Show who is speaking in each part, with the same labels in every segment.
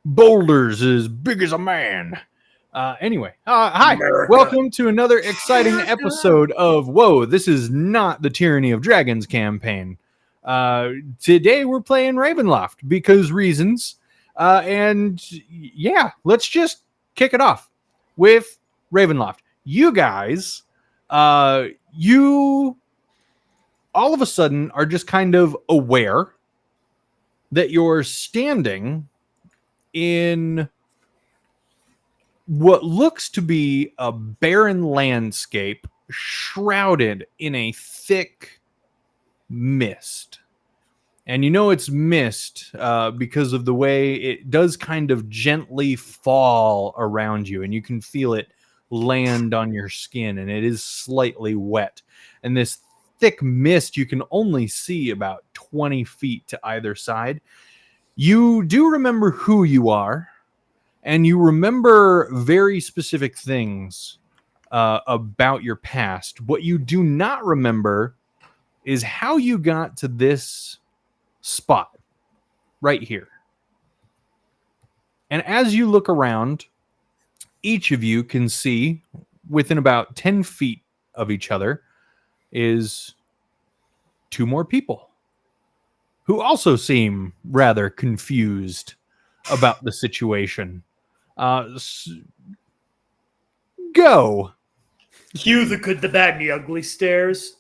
Speaker 1: Boulders as big as a man. Anyway, hi.
Speaker 2: America.
Speaker 1: Welcome to another exciting episode of Whoa, This Is Not the Tyranny of Dragons campaign. Today we're playing Ravenloft because reasons. And yeah, let's just kick it off with Ravenloft. You guys, you all of a sudden are just kind of aware that you're standing in what looks to be a barren landscape shrouded in a thick mist. And you know it's mist because of the way it does kind of gently fall around you, and you can feel it land on your skin, and it is slightly wet. And this thick mist, you can only see about 20 feet to either side. You do remember who you are, and you remember very specific things about your past. What you do not remember is how you got to this spot right here. And as you look around, each of you can see within about 10 feet of each other is two more people who also seem rather confused about the situation. Go.
Speaker 2: Cue the good, the bad, and the ugly stares.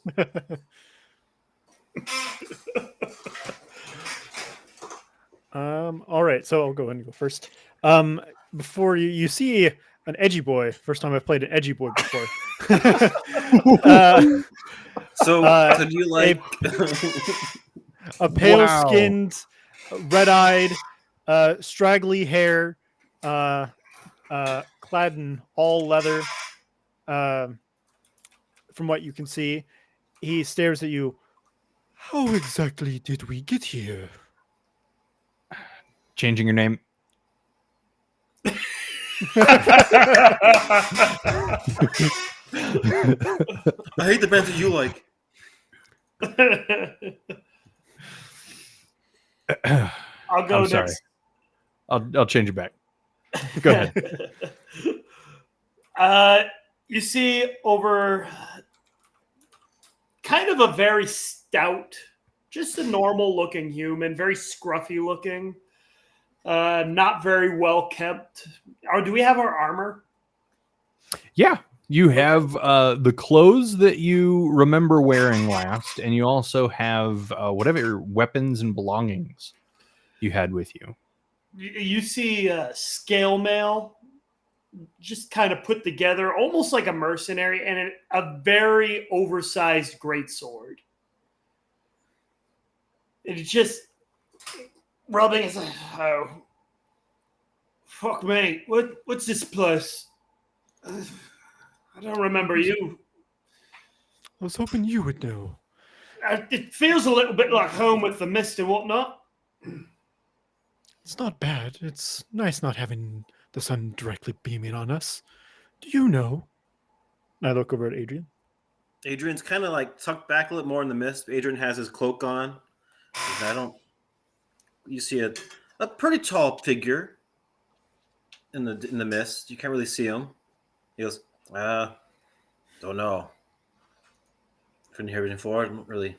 Speaker 3: All right, so I'll go ahead and go first. Before you see an edgy boy. First time I've played an edgy boy before.
Speaker 4: So do you like
Speaker 3: a pale-skinned, red-eyed, straggly hair, clad in all leather. From what you can see, he stares at you. How exactly did we get here?
Speaker 1: Changing your name.
Speaker 4: I hate the bands that you like.
Speaker 2: I'll go
Speaker 1: I'm sorry.
Speaker 2: next.
Speaker 1: I'll change it back. Go ahead.
Speaker 2: You see over kind of a very stout, just a normal looking human, very scruffy looking, not very well kept. Do we have our armor?
Speaker 1: Yeah, you have the clothes that you remember wearing last, and you also have whatever weapons and belongings you had with you.
Speaker 2: You see scale mail just kind of put together, almost like a mercenary, and a very oversized greatsword. It's just rubbing his oh, fuck me. What's this place? I don't remember you.
Speaker 3: I was hoping you would know.
Speaker 2: It feels a little bit like home with the mist and whatnot.
Speaker 3: It's not bad. It's nice not having the sun directly beaming on us. Do you know? I look over at Adrian.
Speaker 4: Adrian's kind of like tucked back a little more in the mist. Adrian has his cloak on. You see a pretty tall figure in the mist. You can't really see him. He goes, don't know. Couldn't hear anything before. Don't really.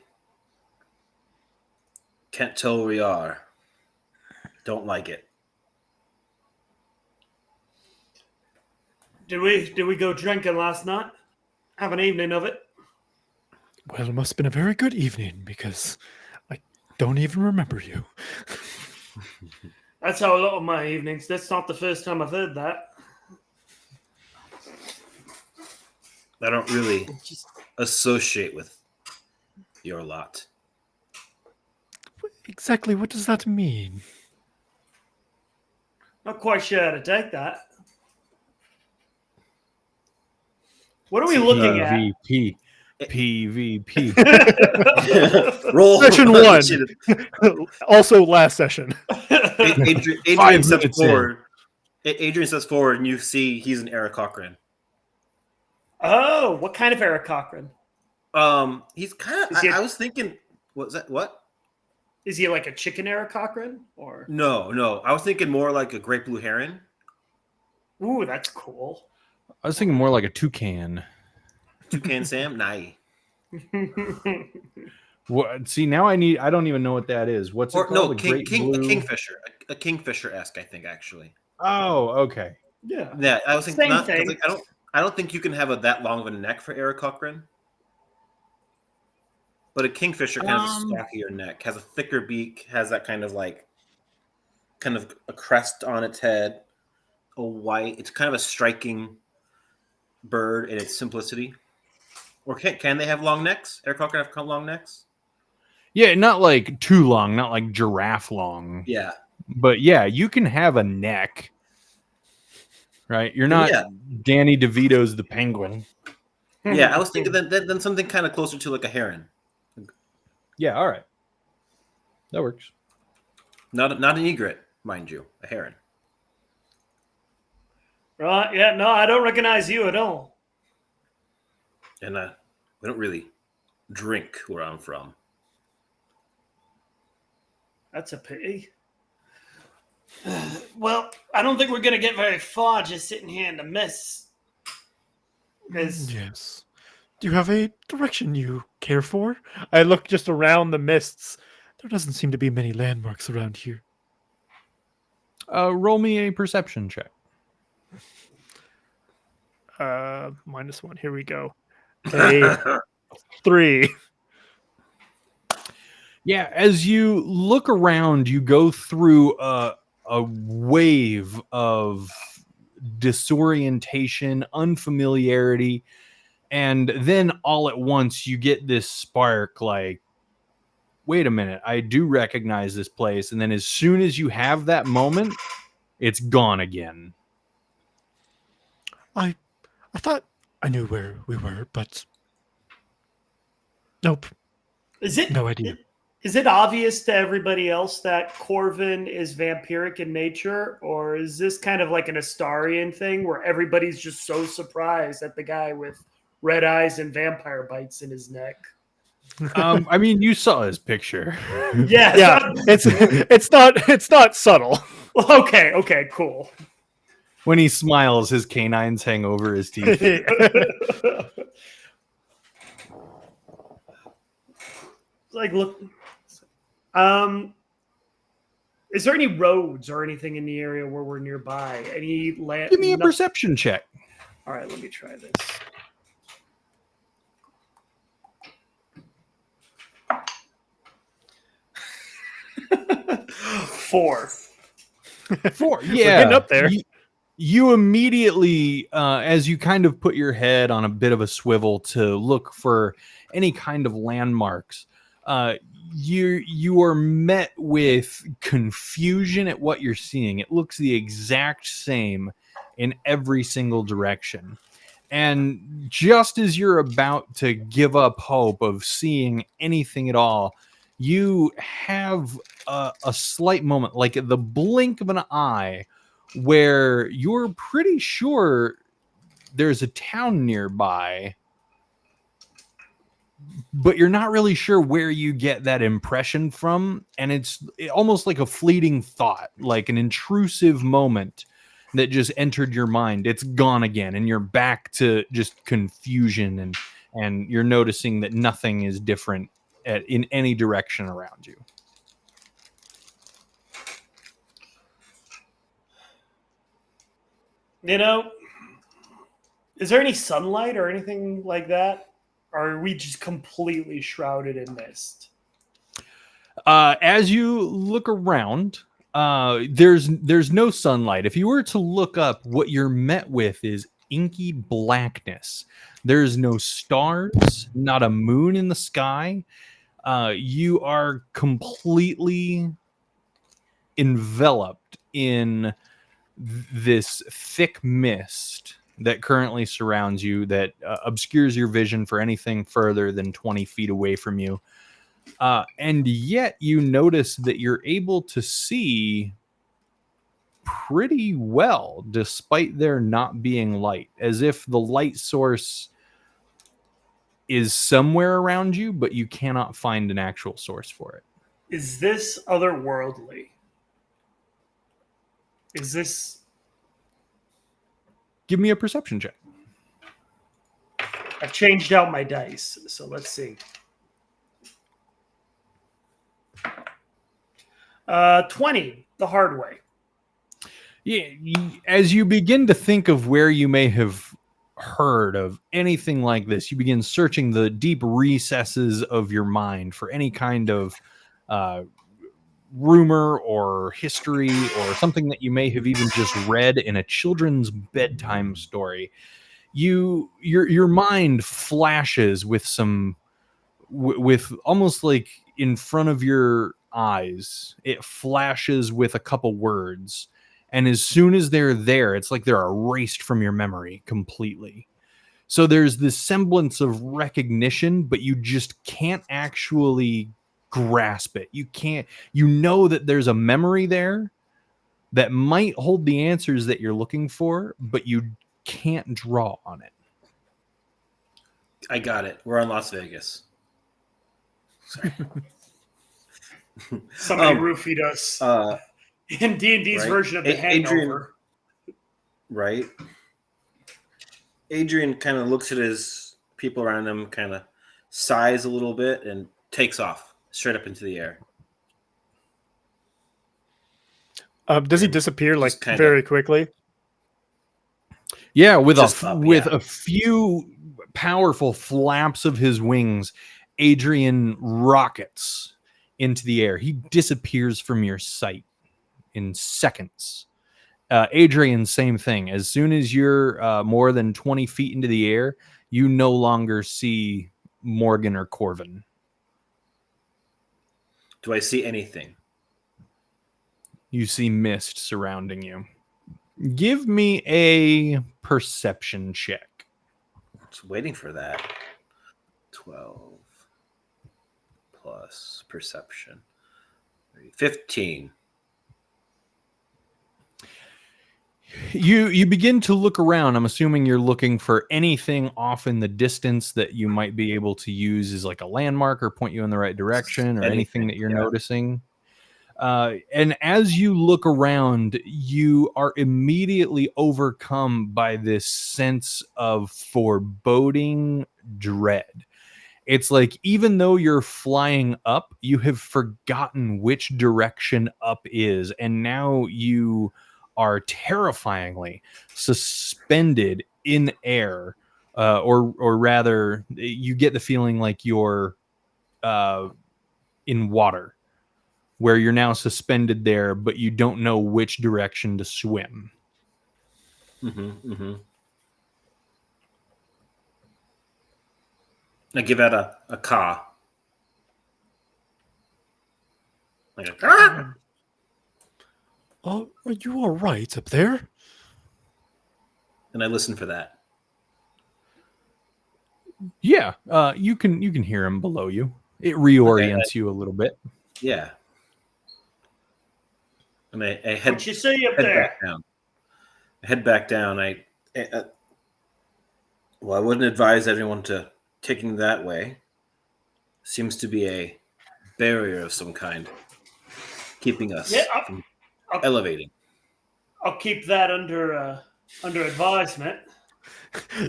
Speaker 4: Can't tell where we are. Don't like it.
Speaker 2: Did we go drinking last night? Have an evening of it?
Speaker 3: Well, it must have been a very good evening because I don't even remember you.
Speaker 2: That's how a lot of my evenings. That's not the first time I've heard that.
Speaker 4: I don't really associate with your lot.
Speaker 3: Exactly what does that mean?
Speaker 2: Not quite sure how to take that. What are we looking at?
Speaker 1: PvP.
Speaker 4: Roll
Speaker 3: Session 1. Also last session.
Speaker 4: Adrian steps forward. Adrian steps forward, and you see he's an Eric Cochran.
Speaker 2: Oh, what kind of Eric Cochran?
Speaker 4: He's kind of. I was thinking, what's that? What?
Speaker 2: Is he like a chicken era Cochrane? Or
Speaker 4: No. I was thinking more like a great blue heron.
Speaker 2: ooh, that's cool.
Speaker 1: I was thinking more like a toucan.
Speaker 4: Toucan Sam? Nah.
Speaker 1: What? See, now I don't even know what that is. What's it
Speaker 4: Or
Speaker 1: called?
Speaker 4: no,
Speaker 1: A great blue?
Speaker 4: a kingfisher. A kingfisher-esque, I think, actually.
Speaker 1: Oh, okay.
Speaker 2: Yeah.
Speaker 4: Yeah, I was thinking
Speaker 2: Same
Speaker 4: not 'cause,
Speaker 2: thing.
Speaker 4: like, I don't think you can have that long of a neck for Eric Cochran. But a kingfisher kind of a stockier neck, has a thicker beak, has that kind of a crest on its head, a white. It's kind of a striking bird in its simplicity. Or can they have long necks? Eric Cochran have long necks?
Speaker 1: Yeah, not like too long, not like giraffe long.
Speaker 4: Yeah.
Speaker 1: But yeah, you can have a neck. Right? You're not
Speaker 4: Yeah.
Speaker 1: Danny DeVito's the penguin.
Speaker 4: Yeah, I was thinking then something kind of closer to like a heron.
Speaker 1: Yeah, all right. That works.
Speaker 4: Not an egret, mind you, a heron.
Speaker 2: Right? Yeah. No, I don't recognize you at all.
Speaker 4: And we don't really drink where I'm from.
Speaker 2: That's a pity. Well, I don't think we're gonna get very far just sitting here in the mist.
Speaker 3: Yes. Do you have a direction you care for? I look just around the mists. There doesn't seem to be many landmarks around here.
Speaker 1: Roll me a perception check.
Speaker 3: -1. Here we go. A 3.
Speaker 1: Yeah, as you look around, you go through a wave of disorientation, unfamiliarity, and then all at once you get this spark like, wait a minute, I do recognize this place. And then as soon as you have that moment, it's gone again.
Speaker 3: I thought I knew where we were, but nope,
Speaker 2: Is it
Speaker 3: no idea.
Speaker 2: Is it obvious to everybody else that Corvin is vampiric in nature, or is this kind of like an Astarian thing where everybody's just so surprised at the guy with red eyes and vampire bites in his neck?
Speaker 1: I mean, you saw his picture.
Speaker 2: Yeah,
Speaker 3: Yeah, it's not subtle.
Speaker 2: Okay, cool.
Speaker 1: When he smiles, his canines hang over his teeth.
Speaker 2: Like, look. Is there any roads or anything in the area where we're nearby? Any land?
Speaker 1: Give me a perception check.
Speaker 2: All right, let me try this. Four.
Speaker 1: 4. Yeah.
Speaker 3: We're getting up there.
Speaker 1: You immediately, as you kind of put your head on a bit of a swivel to look for any kind of landmarks, you are met with confusion at what you're seeing. It looks the exact same in every single direction. And just as you're about to give up hope of seeing anything at all, you have a slight moment, like the blink of an eye, where you're pretty sure there's a town nearby, but you're not really sure where you get that impression from. And it's almost like a fleeting thought, like an intrusive moment that just entered your mind. It's gone again, and you're back to just confusion, and you're noticing that nothing is different in any direction around you.
Speaker 2: You know, is there any sunlight or anything like that? Or are we just completely shrouded in mist?
Speaker 1: As you look around, there's no sunlight. If you were to look up, what you're met with is inky blackness. There's no stars, not a moon in the sky. You are completely enveloped in this thick mist that currently surrounds you, that obscures your vision for anything further than 20 feet away from you. And yet you notice that you're able to see pretty well, despite there not being light, as if the light source is somewhere around you, but you cannot find an actual source for it.
Speaker 2: Is this otherworldly? Is this...
Speaker 1: Give me a perception check.
Speaker 2: I've changed out my dice, so let's see. 20, the hard way.
Speaker 1: Yeah, as you begin to think of where you may have heard of anything like this, you begin searching the deep recesses of your mind for any kind of rumor or history or something that you may have even just read in a children's bedtime story. Your mind flashes with some with almost like in front of your eyes, it flashes with a couple words, and as soon as they're there, it's like they're erased from your memory completely. So there's this semblance of recognition, but you just can't actually grasp it. You know that there's a memory there that might hold the answers that you're looking for, but you can't draw on it.
Speaker 4: I got it. We're in Las Vegas. Sorry.
Speaker 2: Somebody roofied us in D&D's
Speaker 4: right?
Speaker 2: version of the Hangover.
Speaker 4: Right. Adrian kind of looks at his people around him, kind of sighs a little bit, and takes off straight up into the air.
Speaker 3: Does he disappear like
Speaker 4: kinda-
Speaker 3: very quickly?
Speaker 1: Yeah, with
Speaker 4: Just
Speaker 1: a few powerful flaps of his wings, Adrian rockets into the air. He disappears from your sight in seconds. Adrian, same thing. As soon as you're more than 20 feet into the air, you no longer see Morgan or Corvin.
Speaker 4: Do I see anything?
Speaker 1: You see mist surrounding you. Give me a perception check.
Speaker 4: I was waiting for that. 12 plus perception. 15.
Speaker 1: You begin to look around. I'm assuming you're looking for anything off in the distance that you might be able to use as like a landmark or point you in the right direction, or anything that you're noticing. And as you look around, you are immediately overcome by this sense of foreboding dread. It's like, even though you're flying up, you have forgotten which direction up is, and now you are terrifyingly suspended in air, or rather, you get the feeling like you're in water, where you're now suspended there, but you don't know which direction to swim.
Speaker 4: I give out a caw. Like a caw.
Speaker 3: Oh, are you all right up there?
Speaker 4: And I listen for that.
Speaker 1: Yeah, you can hear him below you. It reorients you a little bit.
Speaker 4: Yeah. And I head,
Speaker 2: What you see up
Speaker 4: head
Speaker 2: there?
Speaker 4: back down. I head back down. Well, I wouldn't advise everyone to taking that way. Seems to be a barrier of some kind, keeping us from elevating.
Speaker 2: I'll keep that under advisement.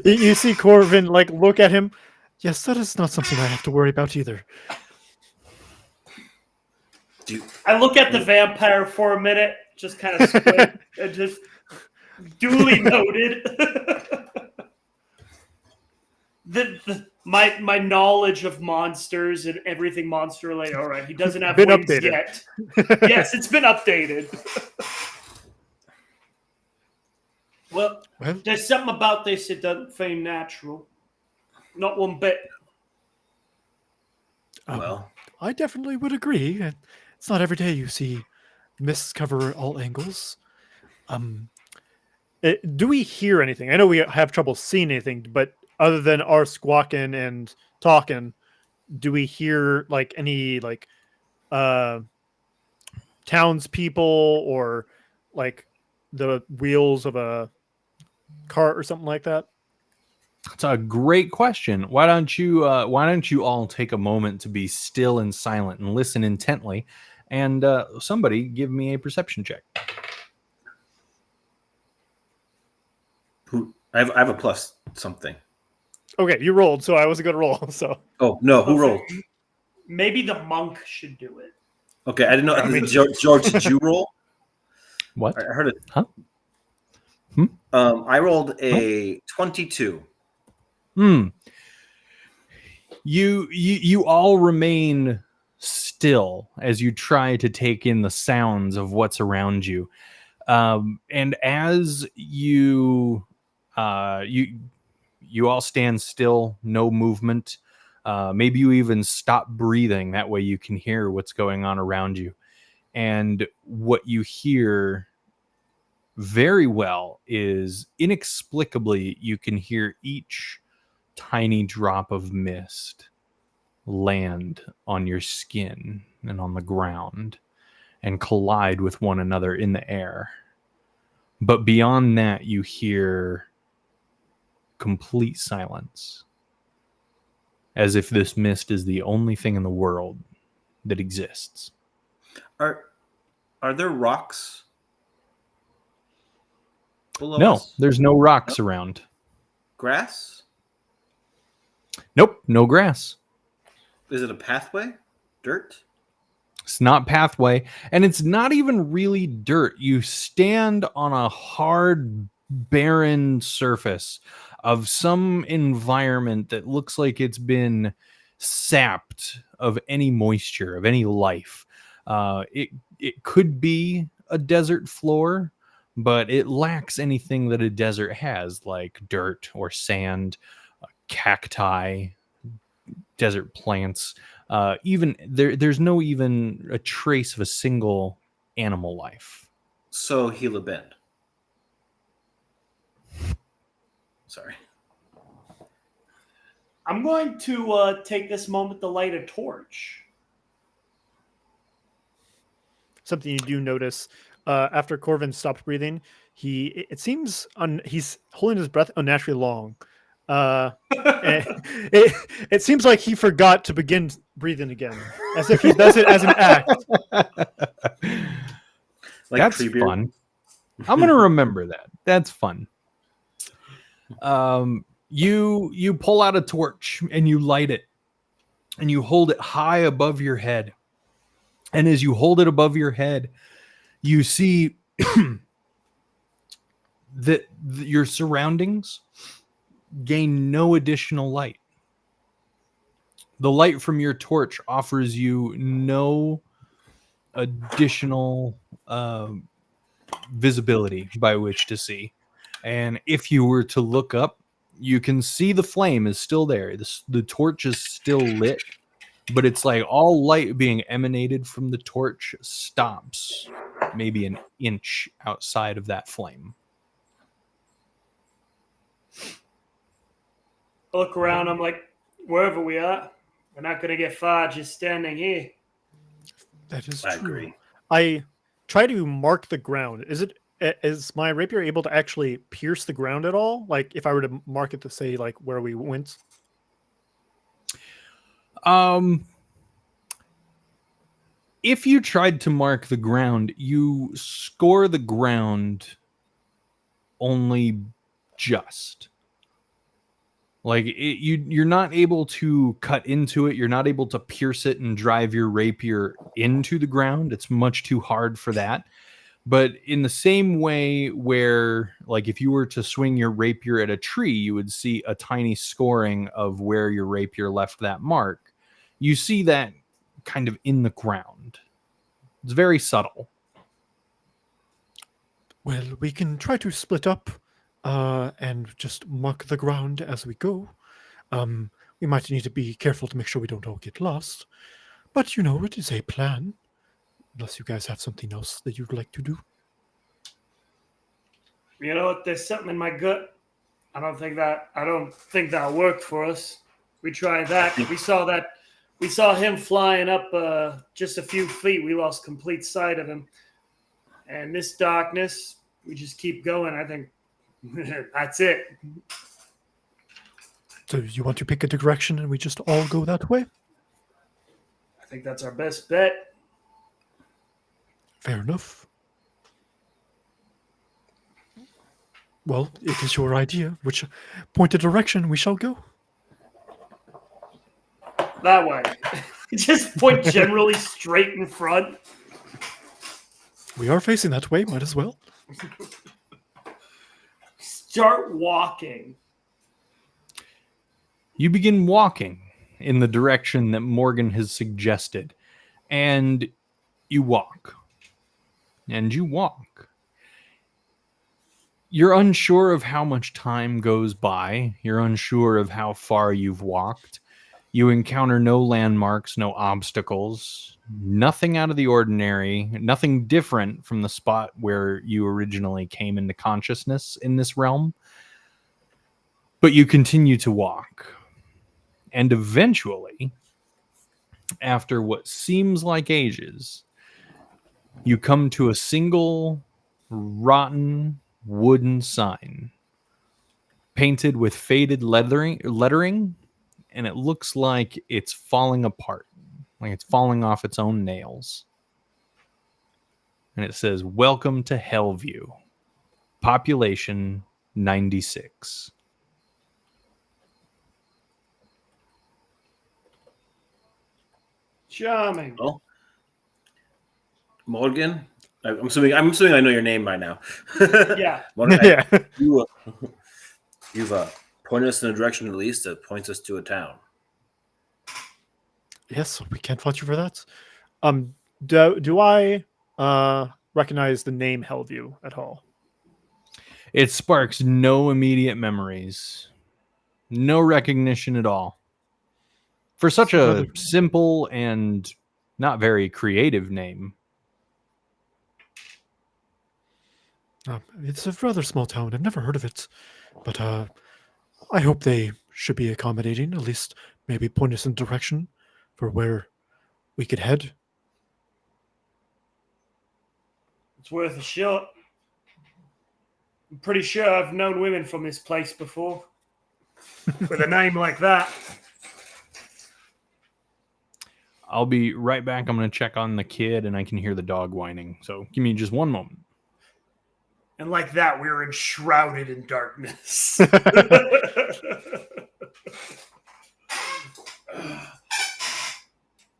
Speaker 3: You see Corvin like look at him. Yes, that is not something I have to worry about either.
Speaker 2: I look at the vampire for a minute, just kind of squint, and just duly noted. My knowledge of monsters and everything monster related. All right, he doesn't have
Speaker 3: Been
Speaker 2: wings
Speaker 3: updated.
Speaker 2: yet. Yes, it's been updated. Well, there's something about this that doesn't feel natural. Not one bit.
Speaker 4: Well,
Speaker 3: I definitely would agree. It's not every day you see mists cover all angles. Do we hear anything? I know we have trouble seeing anything, but other than our squawking and talking, do we hear like any like townspeople or like the wheels of a cart or something like that?
Speaker 1: It's a great question. Why don't you all take a moment to be still and silent and listen intently, and somebody give me a perception check.
Speaker 4: I have a plus something.
Speaker 3: Okay, you rolled, so I was a good roll. So
Speaker 4: Oh no, who rolled?
Speaker 2: Maybe the monk should do it.
Speaker 4: Okay, I didn't know.
Speaker 3: I mean-
Speaker 4: George, did you roll?
Speaker 1: What?
Speaker 4: I heard it.
Speaker 1: Huh?
Speaker 4: I rolled a 22.
Speaker 1: You all remain still as you try to take in the sounds of what's around you, and as you all stand still, no movement. Maybe you even stop breathing. That way you can hear what's going on around you. And what you hear very well is inexplicably, you can hear each tiny drop of mist land on your skin and on the ground and collide with one another in the air. But beyond that, you hear complete silence, as if this mist is the only thing in the world that exists.
Speaker 4: Are there rocks below
Speaker 1: No,
Speaker 4: us?
Speaker 1: there's no rocks around.
Speaker 4: Grass?
Speaker 1: Nope, no grass.
Speaker 4: Is it a pathway? Dirt?
Speaker 1: It's not pathway, and it's not even really dirt. You stand on a hard, barren surface of some environment that looks like it's been sapped of any moisture, of any life. It could be a desert floor, but it lacks anything that a desert has, like dirt or sand, cacti, desert plants. Even there's no even a trace of a single animal life.
Speaker 4: So Gila Bend. Sorry.
Speaker 2: I'm going to take this moment to light a torch.
Speaker 3: something you do notice after Corvin stopped breathing, it seems he's holding his breath unnaturally long. And it seems like he forgot to begin breathing again, as if he does it as an act.
Speaker 4: Like
Speaker 1: That's
Speaker 4: Treebeard.
Speaker 1: fun. I'm gonna remember that. That's fun. You pull out a torch and you light it, and you hold it high above your head. And as you hold it above your head, you see that your surroundings gain no additional light. The light from your torch offers you no additional visibility by which to see. And if you were to look up, you can see the flame is still there. The torch is still lit, but it's like all light being emanated from the torch stops maybe an inch outside of that flame.
Speaker 2: I look around, I'm like, wherever we are, we're not going to get far just standing here.
Speaker 3: That is
Speaker 4: I
Speaker 3: true.
Speaker 4: agree.
Speaker 3: I try to mark the ground. Is my rapier able to actually pierce the ground at all? Like if I were to mark it to say like where we went?
Speaker 1: If you tried to mark the ground, you score the ground only just. Like you're not able to cut into it. You're not able to pierce it and drive your rapier into the ground. It's much too hard for that. But in the same way where, like, if you were to swing your rapier at a tree, you would see a tiny scoring of where your rapier left that mark. You see that kind of in the ground. It's very subtle.
Speaker 3: Well, we can try to split up and just mark the ground as we go. We might need to be careful to make sure we don't all get lost. But, it is a plan. Unless you guys have something else that you'd like to do.
Speaker 2: You know what? There's something in my gut. I don't think that worked for us. We tried that. We saw him flying up just a few feet. We lost complete sight of him. And this darkness, we just keep going. I think that's it.
Speaker 3: So you want to pick a direction and we just all go that way?
Speaker 2: I think that's our best bet.
Speaker 3: Fair enough. Well, it is your idea. Which pointed direction we shall go?
Speaker 2: That way. Just point generally straight in front.
Speaker 3: We are facing that way. Might as well.
Speaker 2: Start walking.
Speaker 1: You begin walking in the direction that Morgan has suggested, and you walk. And you walk. You're unsure of how much time goes by. You're unsure of how far you've walked. You encounter no landmarks, no obstacles, nothing out of the ordinary, nothing different from the spot where you originally came into consciousness in this realm. But you continue to walk. And eventually, after what seems like ages, you come to a single rotten wooden sign painted with faded lettering, and it looks like it's falling apart, like it's falling off its own nails. And it says, "Welcome to Hellview. Population 96."
Speaker 2: Charming.
Speaker 4: Well, Morgan, I'm assuming I know your name by now.
Speaker 2: Yeah.
Speaker 4: Morgan,
Speaker 3: Yeah.
Speaker 4: You've pointed us in a direction at least that points us to a town.
Speaker 3: Yes, we can't fault you for that. Do I recognize the name Hellview at all?
Speaker 1: It sparks no immediate memories, no recognition at all. For such a
Speaker 3: Rather-
Speaker 1: simple and not very creative name.
Speaker 3: It's a rather small town. I've never heard of it, but I hope they should be accommodating. At least maybe point us in a direction for where we could head.
Speaker 2: It's worth a shot. I'm pretty sure I've known women from this place before. With a name like that.
Speaker 1: I'll be right back. I'm going to check on the kid, and I can hear the dog whining. So give me just one moment.
Speaker 2: And like that, we were enshrouded in darkness.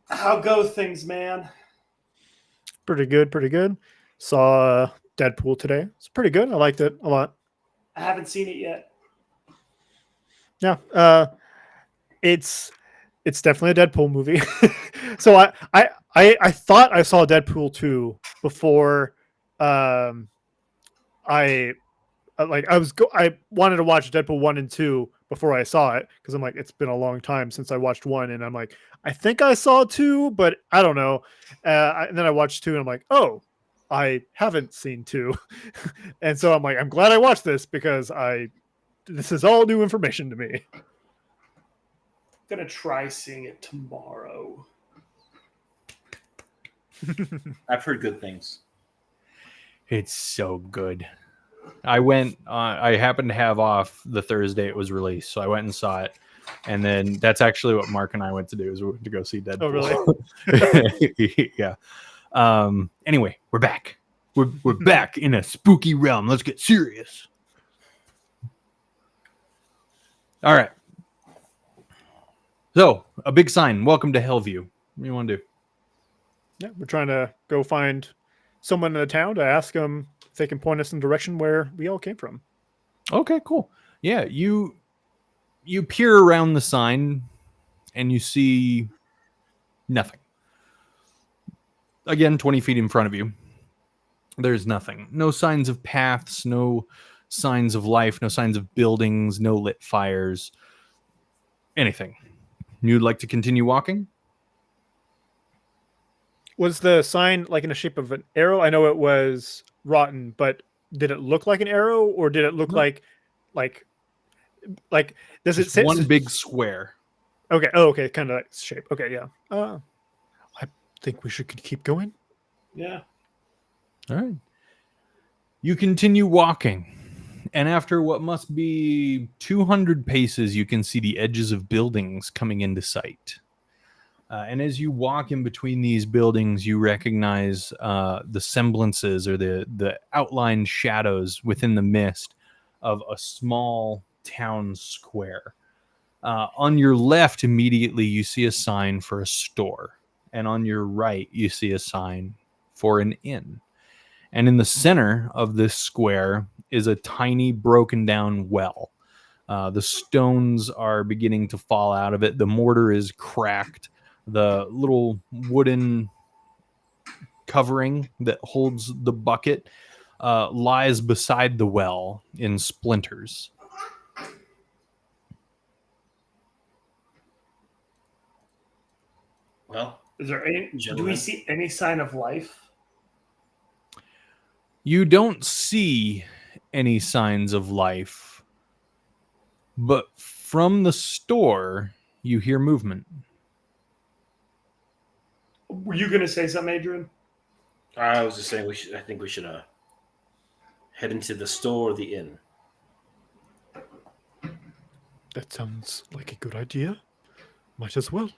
Speaker 2: How go things, man?
Speaker 3: Pretty good, pretty good. Saw Deadpool today. It's pretty good. I liked it a lot.
Speaker 2: I haven't seen it yet.
Speaker 3: Yeah, it's definitely a Deadpool movie. So I thought I saw Deadpool 2 before I wanted to watch Deadpool 1 and 2 before I saw it because I'm like, it's been a long time since I watched 1, and I'm like, I think I saw 2, but I don't know. And then I watched 2 and I'm like, oh, I haven't seen 2. And so I'm like, I'm glad I watched this because this is all new information to me.
Speaker 2: I'm gonna try seeing it tomorrow.
Speaker 4: I've heard good things.
Speaker 1: It's so good. I went, I happened to have off the Thursday it was released, so I went and saw it. And then that's actually what Mark and I went to do, is we went to go see Deadpool.
Speaker 3: Oh, really?
Speaker 1: Yeah. Anyway, we're back. We're back in a spooky realm. Let's get serious. All right. So, a big sign. Welcome to Hellview. What do you want to do?
Speaker 3: Yeah, we're trying to go find someone in the town to ask them if they can point us in the direction where we all came from.
Speaker 1: Okay, cool. Yeah, you peer around the sign and you see nothing. Again, 20 feet in front of you. There's nothing. No signs of paths, no signs of life, no signs of buildings, no lit fires. Anything. You'd like to continue walking?
Speaker 3: Was the sign like in the shape of an arrow? I know it was rotten, but did it look like an arrow, or did it look like does it
Speaker 1: Just
Speaker 3: say
Speaker 1: one big square?
Speaker 3: Okay. Oh, okay. Kind of like shape. Okay. Yeah. I think we should keep going.
Speaker 2: Yeah.
Speaker 1: All right. You continue walking, And after what must be 200 paces, you can see the edges of buildings coming into sight. And as you walk in between these buildings, you recognize the semblances or the outlined shadows within the mist of a small town square. On your left, immediately, you see a sign for a store. And on your right, you see a sign for an inn. And in the center of this square is a tiny broken down well. The stones are beginning to fall out of it. The mortar is cracked. The little wooden covering that holds the bucket lies beside the well in splinters.
Speaker 4: Well,
Speaker 2: Is there any? Do we
Speaker 4: gentlemen.
Speaker 2: see any sign of life?
Speaker 1: You don't see any signs of life, but from the store, you hear movement.
Speaker 2: Were you going to say something, Adrian?
Speaker 4: I was just saying I think we should head into the store or the inn.
Speaker 3: That sounds like a good idea. Might as well.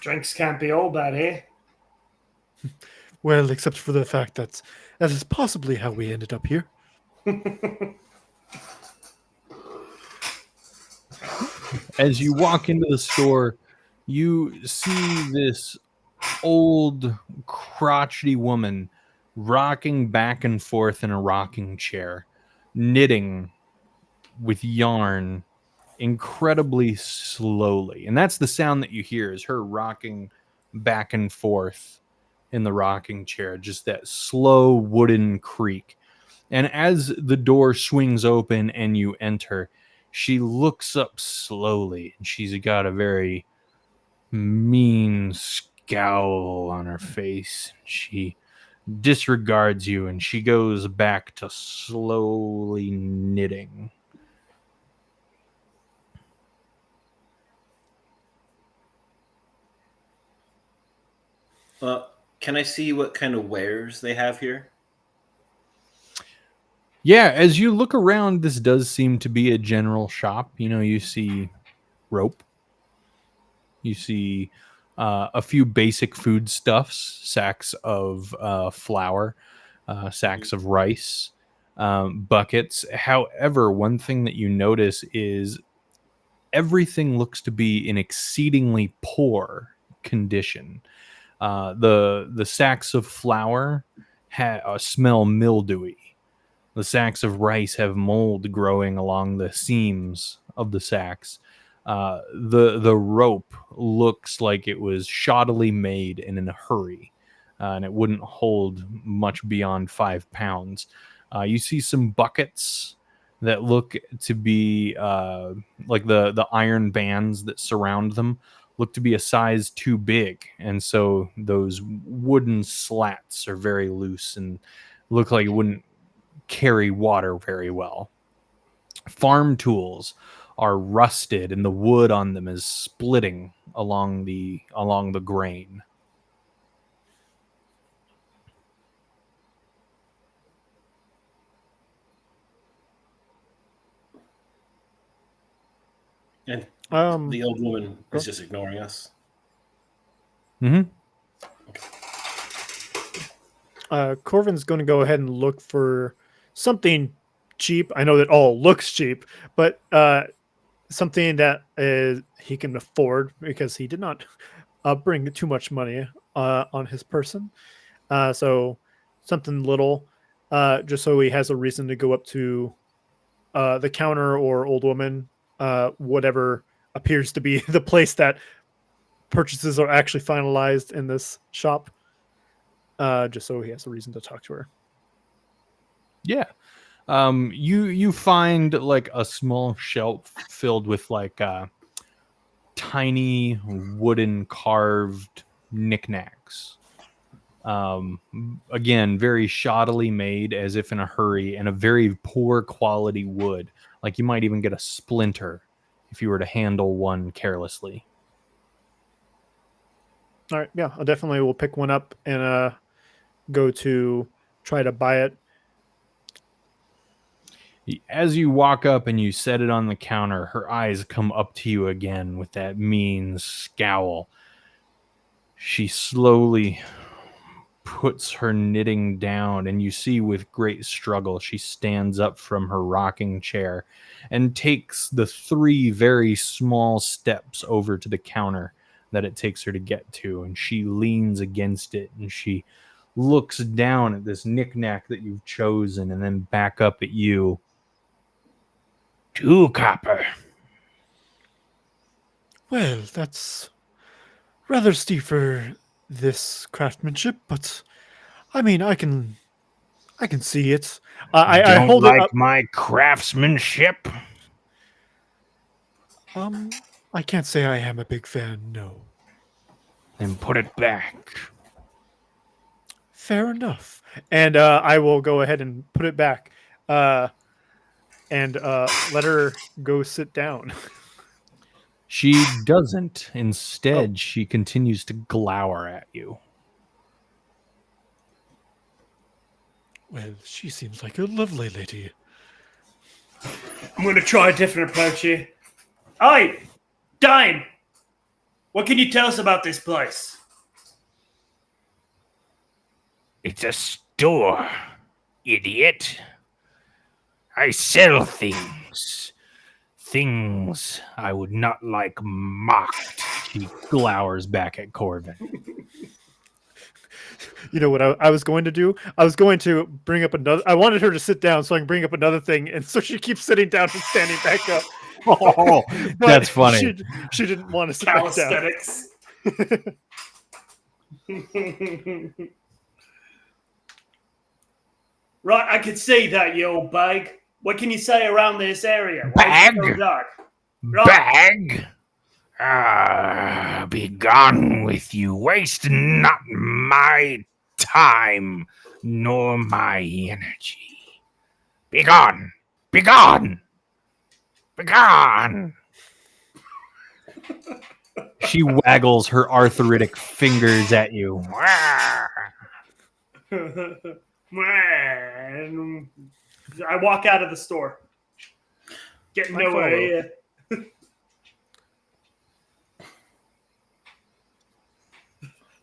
Speaker 2: Drinks can't be all bad, eh?
Speaker 3: Well, except for the fact that is possibly how we ended up here.
Speaker 1: As you walk into the store, you see this old, crotchety woman rocking back and forth in a rocking chair, knitting with yarn incredibly slowly. And that's the sound that you hear is her rocking back and forth in the rocking chair, just that slow wooden creak. And as the door swings open and you enter, she looks up slowly and she's got a very mean scowl on her face. She disregards you and she goes back to slowly knitting.
Speaker 4: Can I see what kind of wares they have here?
Speaker 1: Yeah, as you look around, this does seem to be a general shop. You know, you see rope. You see a few basic foodstuffs, sacks of flour, sacks of rice, buckets. However, one thing that you notice is everything looks to be in exceedingly poor condition. The sacks of flour smell mildewy. The sacks of rice have mold growing along the seams of the sacks. The rope looks like it was shoddily made and in a hurry, and it wouldn't hold much beyond 5 pounds. You see some buckets that look to be like the iron bands that surround them look to be a size too big, and so those wooden slats are very loose and look like it wouldn't carry water very well. Farm tools are rusted and the wood on them is splitting along the grain.
Speaker 4: And
Speaker 3: Um,
Speaker 4: the old woman
Speaker 3: go-
Speaker 4: is just ignoring us.
Speaker 1: Mm-hmm.
Speaker 3: Corvin's going to go ahead and look for something cheap. I know that all looks cheap, but something that he can afford because he did not bring too much money on his person. So something little, just so he has a reason to go up to the counter or old woman, whatever appears to be the place that purchases are actually finalized in this shop. Just so he has a reason to talk to her.
Speaker 1: Yeah. You find like a small shelf filled with like tiny wooden carved knickknacks. Again, very shoddily made, as if in a hurry, and a very poor quality wood. Like you might even get a splinter if you were to handle one carelessly.
Speaker 3: All right, yeah, I definitely will pick one up and go to try to buy it.
Speaker 1: As you walk up and you set it on the counter, her eyes come up to you again with that mean scowl. She slowly puts her knitting down, and you see with great struggle she stands up from her rocking chair and takes the 3 very small steps over to the counter that it takes her to get to, and she leans against it and she looks down at this knickknack that you've chosen and then back up at you. 2 copper.
Speaker 3: Well, that's rather steep for this craftsmanship, but I mean, I can see it. I
Speaker 1: Don't
Speaker 3: hold it
Speaker 1: like
Speaker 3: up.
Speaker 1: my craftsmanship?
Speaker 3: I can't say I am a big fan. No.
Speaker 1: Then put it back.
Speaker 3: Fair enough. And I will go ahead and put it back, and let her go sit down.
Speaker 1: She doesn't. Instead, she continues to glower at you.
Speaker 3: Well, she seems like a lovely lady.
Speaker 2: I'm going to try a different approach here. Oi, Dime, what can you tell us about this place?
Speaker 5: It's a store, idiot. I sell things. Things I would not like mocked.
Speaker 1: She glowers back at Corvin.
Speaker 3: You know what I was going to do? I was going to bring up another. I wanted her to sit down so I can bring up another thing, and so she keeps sitting down and standing back up.
Speaker 1: Oh,
Speaker 3: But
Speaker 1: that's funny.
Speaker 3: She didn't want to sit back down.
Speaker 2: Calisthenics. Right, I could see that, you old bag. What can you say around this area? Why is it so
Speaker 5: Bag?
Speaker 2: dark? Right.
Speaker 5: Bag? Be gone with you. Waste not my time nor my energy. Be gone. Be gone. Be gone.
Speaker 1: She waggles her arthritic fingers at you.
Speaker 2: Man. I walk out of the store. Getting
Speaker 3: I
Speaker 2: nowhere
Speaker 3: follow.
Speaker 2: here.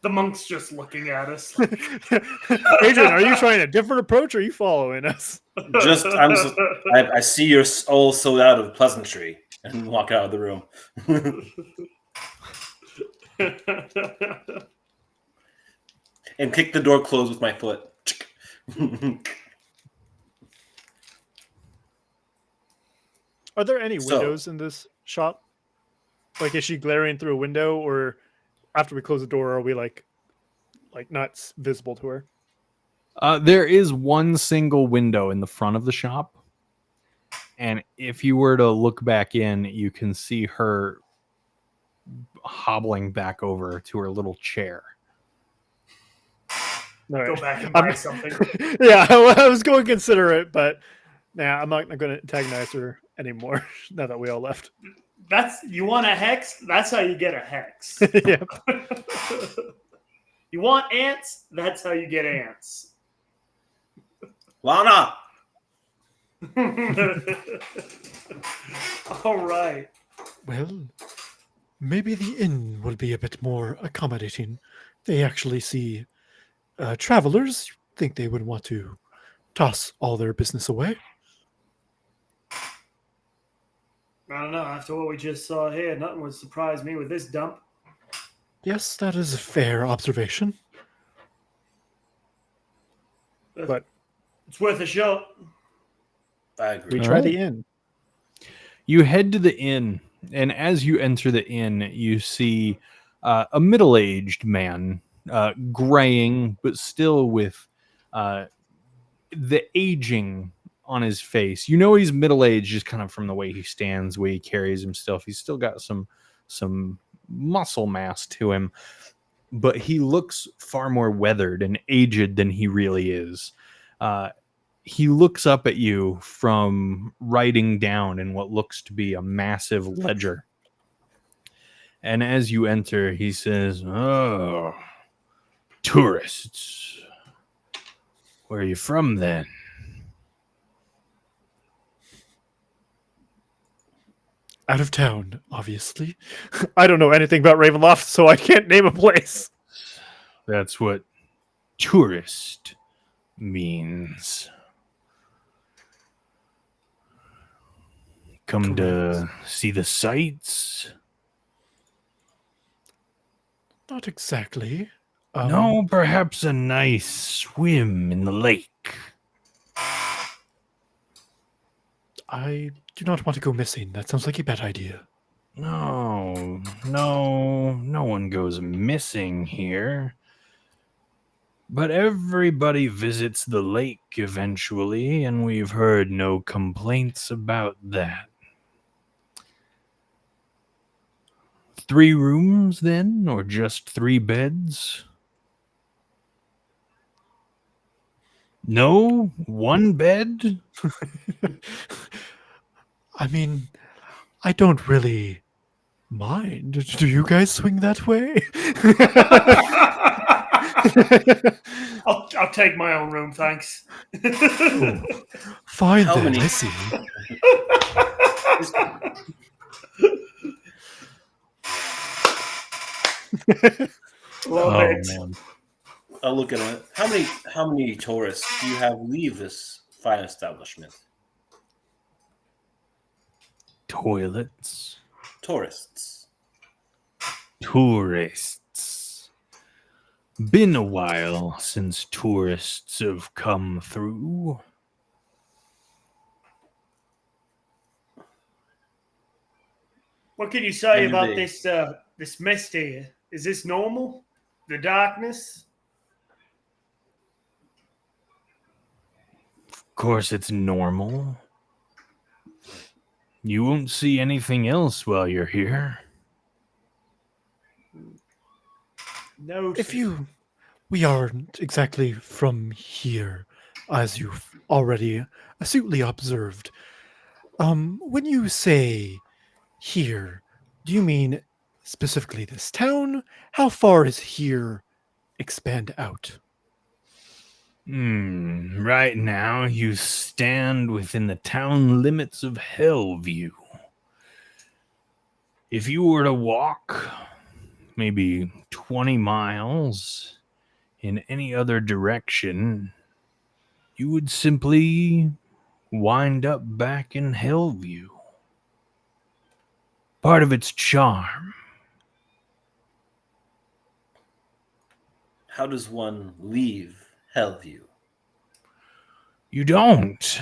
Speaker 2: The monk's just looking at us.
Speaker 3: Adrian, are you trying a different approach, or are you following us?
Speaker 4: I see you're all sold out of pleasantry and walk out of the room. And kick the door closed with my foot.
Speaker 3: Are there any
Speaker 4: So-
Speaker 3: windows in this shop? Like, is she glaring through a window, or after we close the door, are we like not visible to her?
Speaker 1: There is one single window in the front of the shop. And if you were to look back in, you can see her hobbling back over to her little chair.
Speaker 3: All
Speaker 2: Go
Speaker 3: right.
Speaker 2: back and buy something.
Speaker 3: Yeah, I was going to consider it, but I'm not going to antagonize her anymore now that we all left.
Speaker 2: You want a hex? That's how you get a hex.
Speaker 3: Yeah.
Speaker 2: You want ants? That's how you get ants.
Speaker 4: Lana!
Speaker 2: All right.
Speaker 3: Well, maybe the inn will be a bit more accommodating. They actually see travelers, think they would want to toss all their business away.
Speaker 2: I don't know. After what we just saw here, nothing would surprise me with this dump.
Speaker 3: Yes, that is a fair observation. But
Speaker 2: It's worth a shot.
Speaker 4: I agree.
Speaker 3: we try
Speaker 1: Alright.
Speaker 3: the inn.
Speaker 1: You head to the inn, and as you enter the inn, you see a middle-aged man, graying, but still with the aging on his face. You know he's middle-aged just kind of from the way he stands, the way he carries himself. He's still got some muscle mass to him, but he looks far more weathered and aged than he really is. He looks up at you from writing down in what looks to be a massive ledger. And as you enter, he says, "Oh, tourists. Where are you from then?"
Speaker 3: Out of town, obviously. I don't know anything about Ravenloft, so I can't name a place.
Speaker 1: That's what tourist means. Come to see the sights?
Speaker 3: Not exactly.
Speaker 1: No, perhaps a nice swim in the lake.
Speaker 3: I do not want to go missing. That sounds like a bad idea.
Speaker 1: No one goes missing here. But everybody visits the lake eventually, and we've heard no complaints about that. 3 rooms, then? Or just 3 beds? No? 1 bed?
Speaker 3: I mean, I don't really mind. Do you guys swing that way?
Speaker 2: I'll take my own room, thanks.
Speaker 3: Fine
Speaker 4: How
Speaker 3: then,
Speaker 4: many-
Speaker 3: I see.
Speaker 2: Love it.
Speaker 1: Man.
Speaker 4: I'll look at it. How many tourists do you have leave this fine establishment?
Speaker 1: Toilets.
Speaker 4: Tourists.
Speaker 1: Tourists. Been a while since tourists have come through.
Speaker 2: What can you say
Speaker 4: When do
Speaker 2: about
Speaker 4: they-
Speaker 2: this mist here? Is this normal? The darkness?
Speaker 1: Of course, it's normal. You won't see anything else while you're here.
Speaker 2: No.
Speaker 3: We aren't exactly from here, as you've already astutely observed. When you say here, do you mean specifically this town? How far is here expand out?
Speaker 1: Right now, you stand within the town limits of Hellview. If you were to walk maybe 20 miles in any other direction, you would simply wind up back in Hellview. Part of its charm.
Speaker 4: How does one leave Hellview?
Speaker 1: You don't.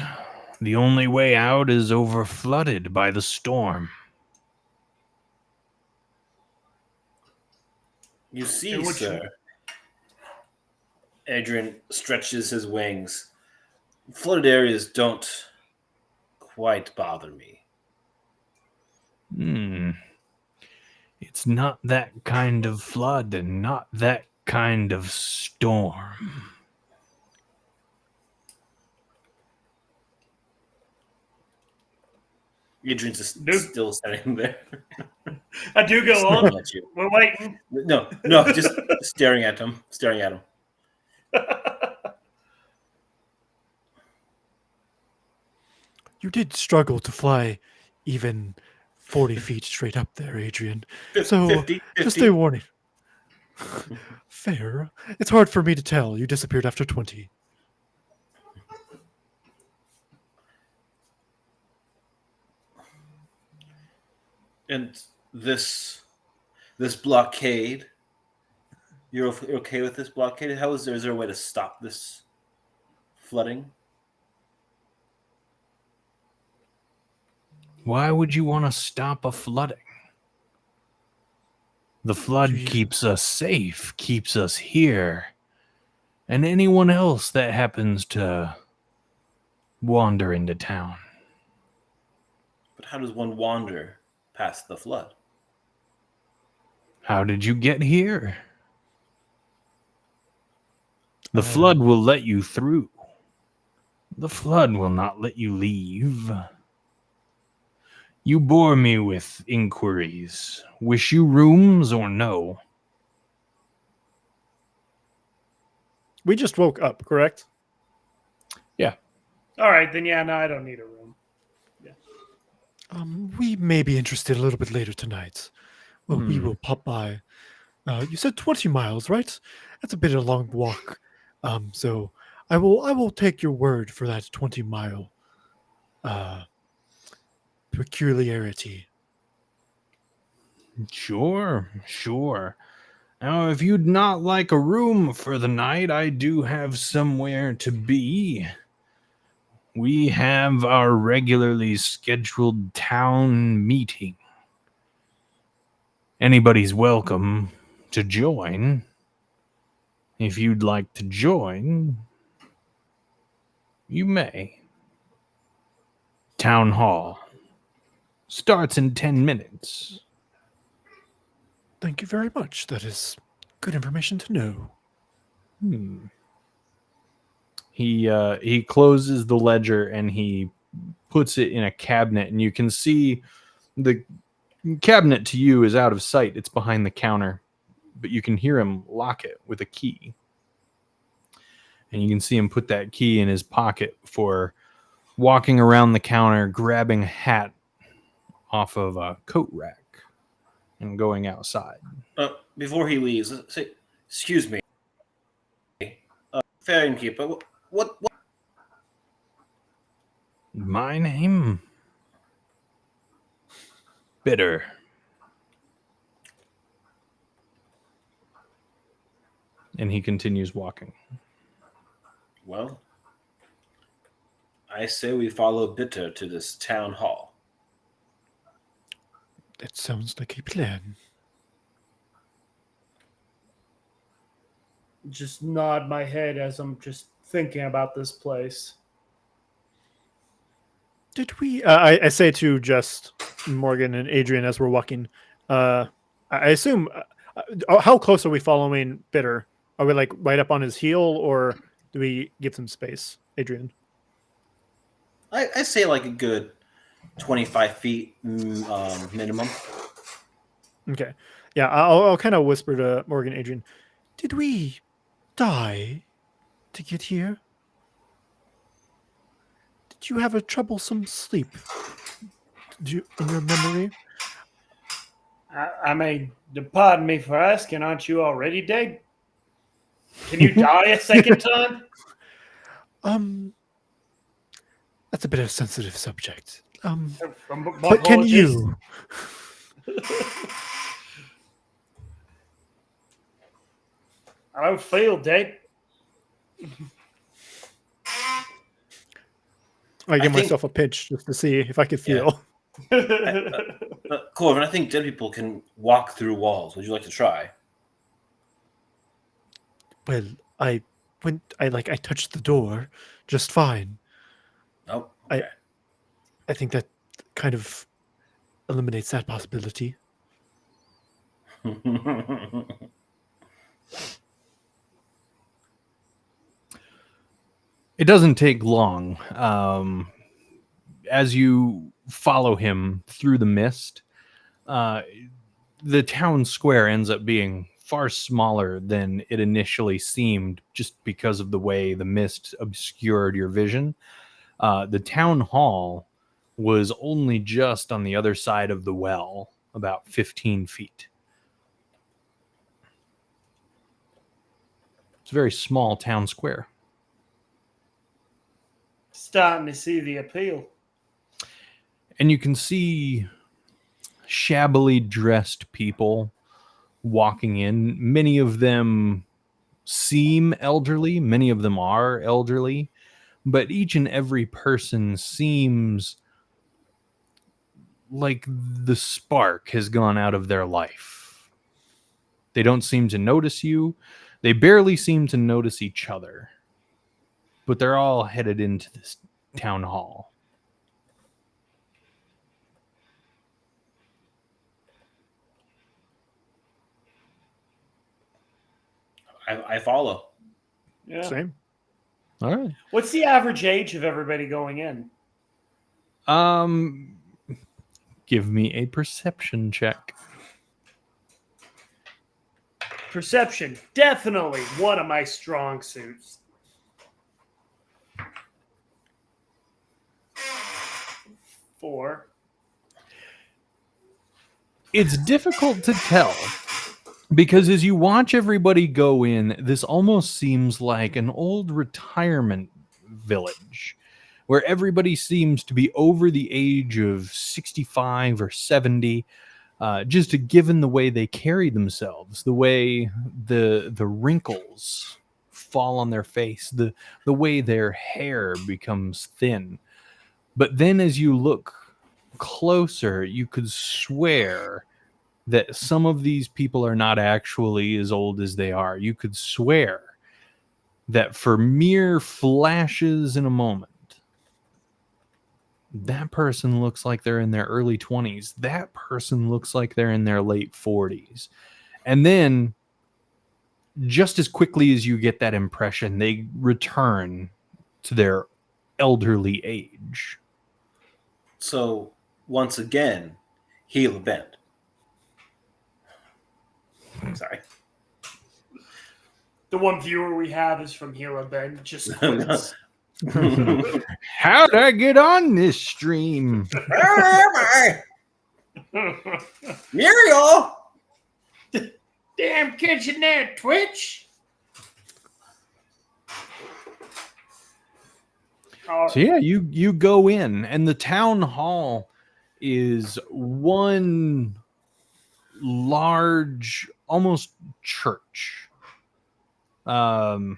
Speaker 1: The only way out is overflooded by the storm.
Speaker 4: You see,
Speaker 2: And which-
Speaker 4: sir. Adrian stretches his wings. Flooded areas don't quite bother me.
Speaker 1: It's not that kind of flood and not that kind of storm.
Speaker 4: Adrian's just
Speaker 2: Dude.
Speaker 4: still standing there.
Speaker 2: I do go
Speaker 4: Staring
Speaker 2: on.
Speaker 4: at you.
Speaker 2: We're waiting.
Speaker 4: No, just staring at him. Staring at him.
Speaker 3: You did struggle to fly even 40 feet straight up there, Adrian. So,
Speaker 4: 50,
Speaker 3: just
Speaker 4: 50.
Speaker 3: a warning. Fair. It's hard for me to tell. You disappeared after 20.
Speaker 4: And this blockade, you're okay with this blockade? Is there a way to stop this flooding?
Speaker 1: Why would you want to stop a flooding? The flood
Speaker 3: Jeez.
Speaker 1: keeps us safe, keeps us here. And anyone else that happens to wander into town.
Speaker 4: But how does one wander past the flood?
Speaker 1: How did you get here? The flood will let you through. The flood will not let you leave. You bore me with inquiries. Wish you rooms or no?
Speaker 3: We just woke up, correct?
Speaker 2: All right, then yeah, no, I don't need a room.
Speaker 3: We may be interested a little bit later tonight. Well, we will pop by. You said 20 miles, right? That's a bit of a long walk. So I will take your word for that 20-mile peculiarity.
Speaker 1: Sure, sure. Now, if you'd not like a room for the night, I do have somewhere to be. We have our regularly scheduled town meeting. Anybody's welcome to join. If you'd like to join, you may. Town Hall starts in 10 minutes.
Speaker 3: Thank you very much. That is good information to know.
Speaker 1: He closes the ledger and he puts it in a cabinet, and you can see the cabinet to you is out of sight. It's behind the counter, but you can hear him lock it with a key. And you can see him put that key in his pocket for walking around the counter, grabbing a hat off of a coat rack and going outside.
Speaker 4: Before he leaves, say, excuse me, fair innkeeper. What?
Speaker 1: My name? Bitter. And he continues walking.
Speaker 4: Well, I say we follow Bitter to this town hall.
Speaker 3: That sounds like a plan.
Speaker 2: Just nod my head as I'm just thinking about this place.
Speaker 3: Did we? I say to just Morgan and Adrian as we're walking. I assume. How close are we following Bitter? Are we like right up on his heel, or do we give some space, Adrian?
Speaker 4: I say like a good 25 feet minimum.
Speaker 3: Okay. Yeah, I'll kind of whisper to Morgan, Adrian. Did we die to get here? Did you have a troublesome sleep? Did you, in your memory?
Speaker 2: I mean, pardon me for asking, aren't you already dead? Can you die a second time?
Speaker 3: That's a bit of a sensitive subject.
Speaker 2: My
Speaker 3: But can
Speaker 2: apologies.
Speaker 3: you?
Speaker 2: I don't feel dead.
Speaker 3: I give
Speaker 4: think-
Speaker 3: myself a pinch just to see if I could
Speaker 4: Yeah.
Speaker 3: feel.
Speaker 4: Corvin, I think dead people can walk through walls. Would you like to try?
Speaker 3: Well, I touched the door just fine.
Speaker 4: Oh, okay.
Speaker 3: I think that kind of eliminates that possibility.
Speaker 1: It doesn't take long. As you follow him through the mist, the town square ends up being far smaller than it initially seemed, just because of the way the mist obscured your vision. The town hall was only just on the other side of the well, about 15 feet. It's a very small town square.
Speaker 2: Starting to see the appeal.
Speaker 1: And you can see shabbily dressed people walking in. Many of them seem elderly, many of them are elderly, but each and every person seems like the spark has gone out of their life. They don't seem to notice you. They barely seem to notice each other. But they're all headed into this town hall.
Speaker 4: I follow.
Speaker 2: Yeah.
Speaker 3: Same.
Speaker 1: All right.
Speaker 2: What's the average age of everybody going in?
Speaker 1: Give me a perception check.
Speaker 2: Perception, definitely one of my strong suits. 4.
Speaker 1: It's difficult to tell because as you watch everybody go in, this almost seems like an old retirement village where everybody seems to be over the age of 65 or 70. Just given the way they carry themselves, the way the wrinkles fall on their face, the way their hair becomes thin. But then as you look closer, you could swear that some of these people are not actually as old as they are. You could swear that for mere flashes in a moment, that person looks like they're in their early 20s. That person looks like they're in their late 40s. And then, just as quickly as you get that impression, they return to their elderly age.
Speaker 4: So, once again, heal a bend. Sorry.
Speaker 2: The one viewer we have is from Hero Ben. Just quits.
Speaker 1: How'd I get on this stream?
Speaker 4: Muriel!
Speaker 2: Damn kitchen there, Twitch.
Speaker 1: So yeah, you go in, and the town hall is one large, almost church, or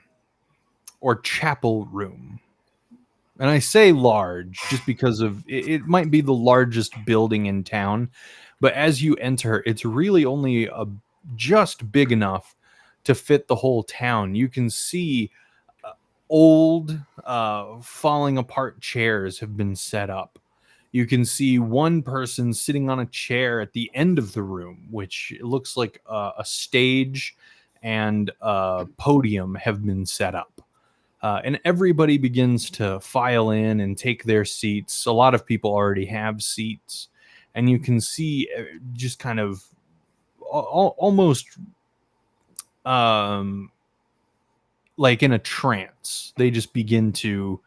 Speaker 1: chapel room. And I say large just because of it might be the largest building in town, but as you enter, it's really only just big enough to fit the whole town. You can see old, falling apart chairs have been set up. You can see one person sitting on a chair at the end of the room, which looks like a stage and a podium have been set up. And everybody begins to file in and take their seats. A lot of people already have seats. And you can see just kind of almost like in a trance. They just begin to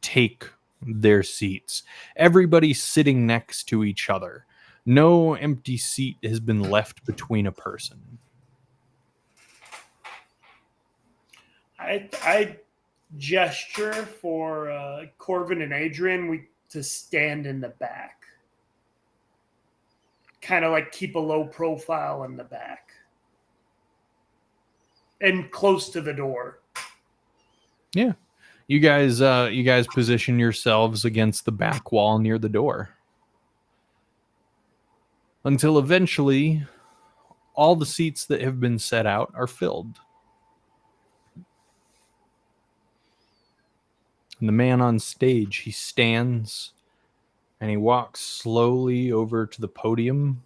Speaker 1: take their seats. Everybody's sitting next to each other. No empty seat has been left between a person.
Speaker 2: I gesture for Corvin and Adrian to stand in the back. Kind of like keep a low profile in the back. And close to the door.
Speaker 1: Yeah. You guys position yourselves against the back wall near the door. Until eventually all the seats that have been set out are filled. And the man on stage, he stands and he walks slowly over to the podium.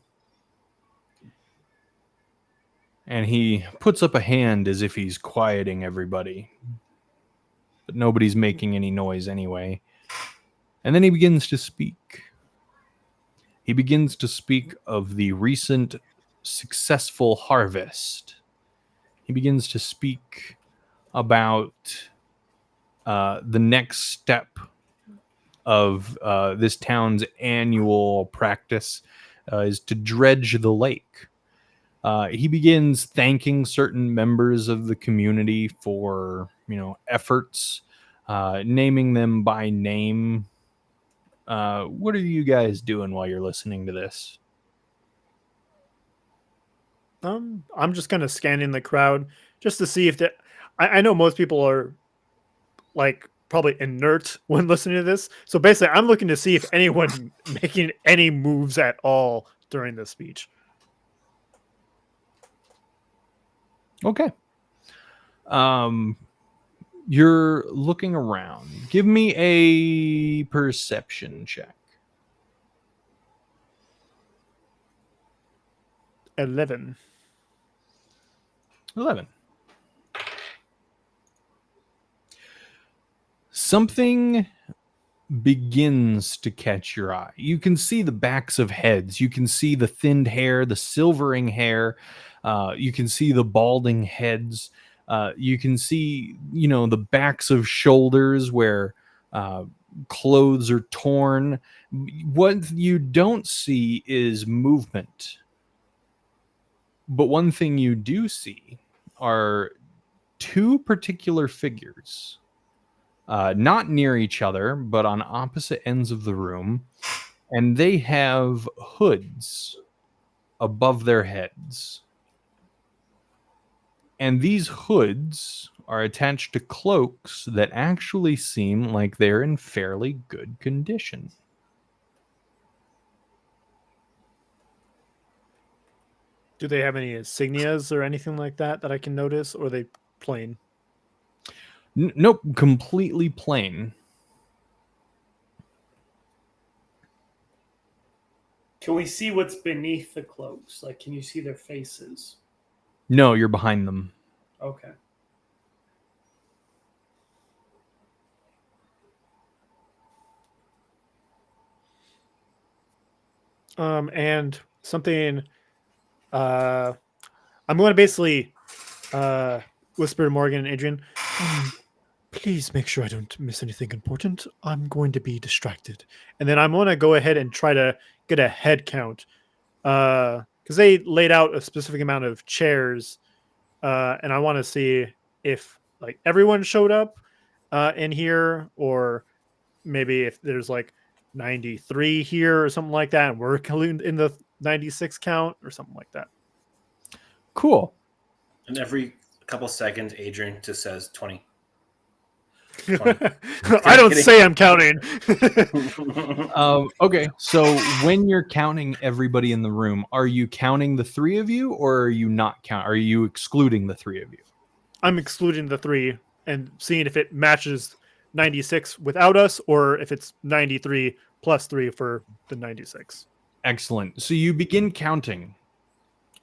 Speaker 1: And he puts up a hand as if he's quieting everybody. But nobody's making any noise anyway. And then he begins to speak. He begins to speak of the recent successful harvest. He begins to speak about the next step of this town's annual practice is to dredge the lake. He begins thanking certain members of the community for, efforts, naming them by name. What are you guys doing while you're listening to this?
Speaker 3: I'm just kind of scanning the crowd just to see if I know most people are like probably inert when listening to this. So basically, I'm looking to see if anyone's making any moves at all during the speech.
Speaker 1: Okay. You're looking around. Give me a perception check.
Speaker 3: 11.
Speaker 1: 11. Something begins to catch your eye. You can see the backs of heads. You can see the thinned hair, the silvering hair. You can see the balding heads. You can see, the backs of shoulders where clothes are torn. What you don't see is movement But one thing you do see are two particular figures, not near each other, but on opposite ends of the room, and they have hoods above their heads. And these hoods are attached to cloaks that actually seem like they're in fairly good condition.
Speaker 3: Do they have any insignias or anything like that I can notice, or are they plain?
Speaker 1: Nope, completely plain.
Speaker 2: Can we see what's beneath the cloaks? Like, can you see their faces?
Speaker 1: No, you're behind them.
Speaker 2: Okay.
Speaker 3: And something, I'm going to basically whisper to Morgan and Adrian, please make sure I don't miss anything important. I'm going to be distracted. And then I'm going to go ahead and try to get a head count. Because they laid out a specific amount of chairs. And I want to see if like everyone showed up in here, or maybe if there's like 93 here or something like that, and we're in the 96 count or something like that.
Speaker 1: Cool.
Speaker 4: And every couple seconds, Adrian just says 20.
Speaker 3: I don't say I'm counting.
Speaker 1: Okay, so when you're counting everybody in the room, are you counting the three of you, or are you not count? Are you excluding the three of you?
Speaker 3: I'm excluding the three and seeing if it matches 96 without us, or if it's 93 plus 3 for the 96.
Speaker 1: Excellent. So you begin counting,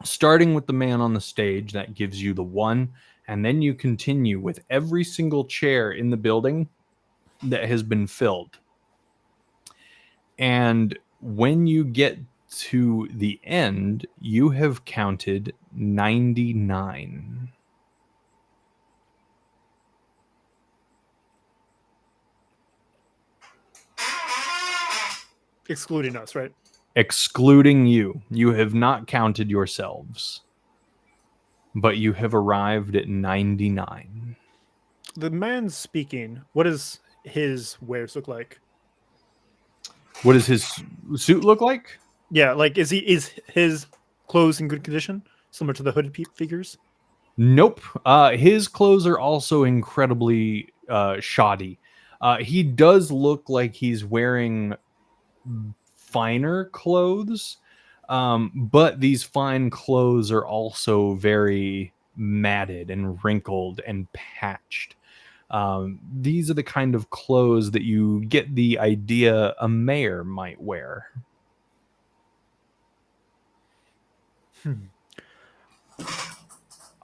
Speaker 1: starting with the man on the stage. That gives you the 1, and then you continue with every single chair in the building that has been filled. And when you get to the end, you have counted 99.
Speaker 3: Excluding us, right?
Speaker 1: Excluding you. You have not counted yourselves, but you have arrived at 99.
Speaker 3: The man speaking, what does his wares look like?
Speaker 1: What does his suit look like?
Speaker 3: Yeah, like is his clothes in good condition, similar to the hooded figures?
Speaker 1: Nope. His clothes are also incredibly shoddy. He does look like he's wearing finer clothes, but these fine clothes are also very matted and wrinkled and patched. These are the kind of clothes that you get the idea a mayor might wear.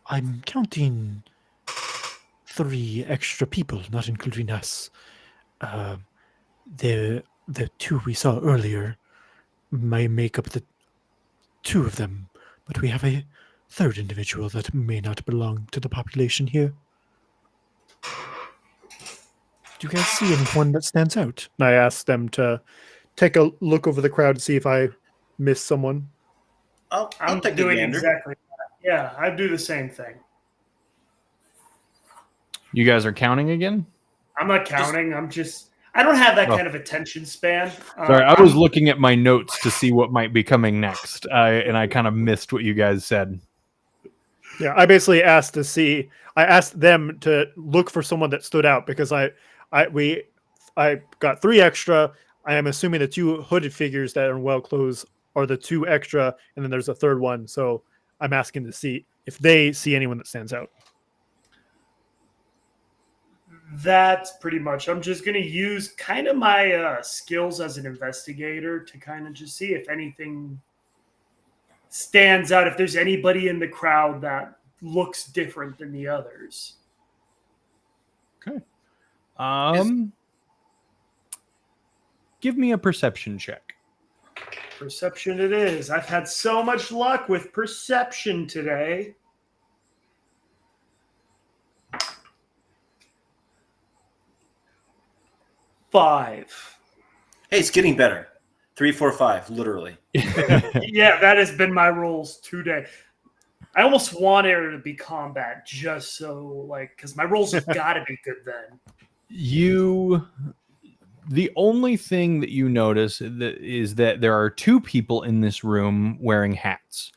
Speaker 3: I'm counting 3 extra people, not including us. The 2 we saw earlier may make up the 2 of them, but we have a 3rd individual that may not belong to the population here. Do you guys see anyone that stands out? And I asked them to take a look over the crowd to see if I missed someone.
Speaker 4: I'll
Speaker 2: I'm
Speaker 4: take
Speaker 2: doing
Speaker 4: a gander.
Speaker 2: exactly that. Yeah, I do the same thing.
Speaker 1: You guys are counting again?
Speaker 2: I'm not counting. I don't have that kind of attention span.
Speaker 1: Sorry, I was looking at my notes to see what might be coming next, and I kind of missed what you guys said.
Speaker 3: Yeah, I basically asked them to look for someone that stood out, because I got 3 extra. I am assuming the 2 hooded figures that are well clothed are the 2 extra, and then there's a 3rd one. So I'm asking to see if they see anyone that stands out.
Speaker 2: That's pretty much. I'm just going to use kind of my skills as an investigator to kind of just see if anything stands out, if there's anybody in the crowd that looks different than the others.
Speaker 1: Okay. Give me a perception check.
Speaker 2: Perception it is. I've had so much luck with perception today. Five.
Speaker 4: Hey, it's getting better. 3, 4, 5, literally.
Speaker 2: Yeah, that has been my rolls today. I almost want it to be combat just so, like, because my rolls have got to be good then.
Speaker 1: The only thing that you notice is that there are two people in this room wearing hats.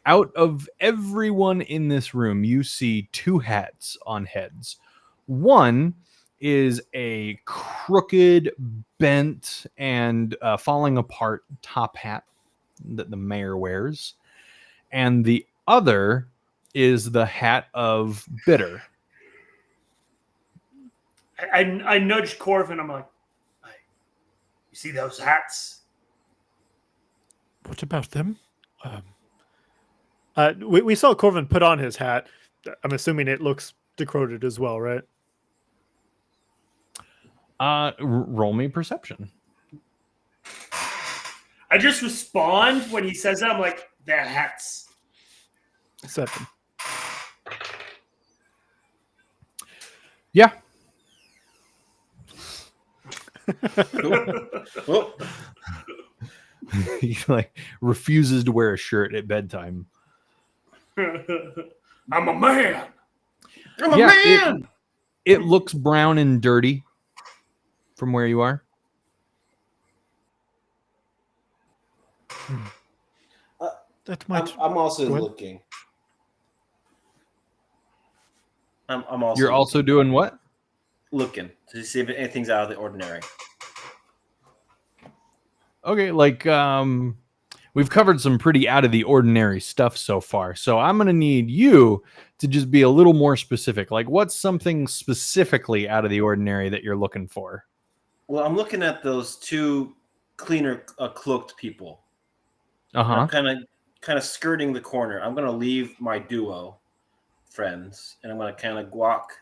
Speaker 1: Out of everyone in this room, you see two hats on heads. One is a crooked, bent, and falling apart top hat that the mayor wears. And the other is the hat of Bitter.
Speaker 2: I nudged Corvin. I'm like, "Hey, you see those hats?
Speaker 3: What about them? We saw Corvin put on his hat. I'm assuming it looks decroded as well, right?
Speaker 1: Roll me perception.
Speaker 2: I just respond when he says that. I'm like, they're hats.
Speaker 3: 7.
Speaker 1: Yeah.
Speaker 4: Oh,
Speaker 1: He like refuses to wear a shirt at bedtime.
Speaker 2: I'm a man.
Speaker 4: I'm a
Speaker 1: Yeah,
Speaker 4: man.
Speaker 1: It looks brown and dirty from where you are.
Speaker 3: That's my.
Speaker 4: I'm also
Speaker 3: Go ahead.
Speaker 4: looking. I'm also.
Speaker 1: You're also doing what?
Speaker 4: looking to see if anything's out of the ordinary.
Speaker 1: Okay, like we've covered some pretty out of the ordinary stuff so far. So I'm going to need you to just be a little more specific. Like what's something specifically out of the ordinary that you're looking for?
Speaker 4: Well, I'm looking at those two cleaner cloaked people.
Speaker 1: Uh-huh.
Speaker 4: I'm kind of skirting the corner. I'm going to leave my duo friends and I'm going to kind of walk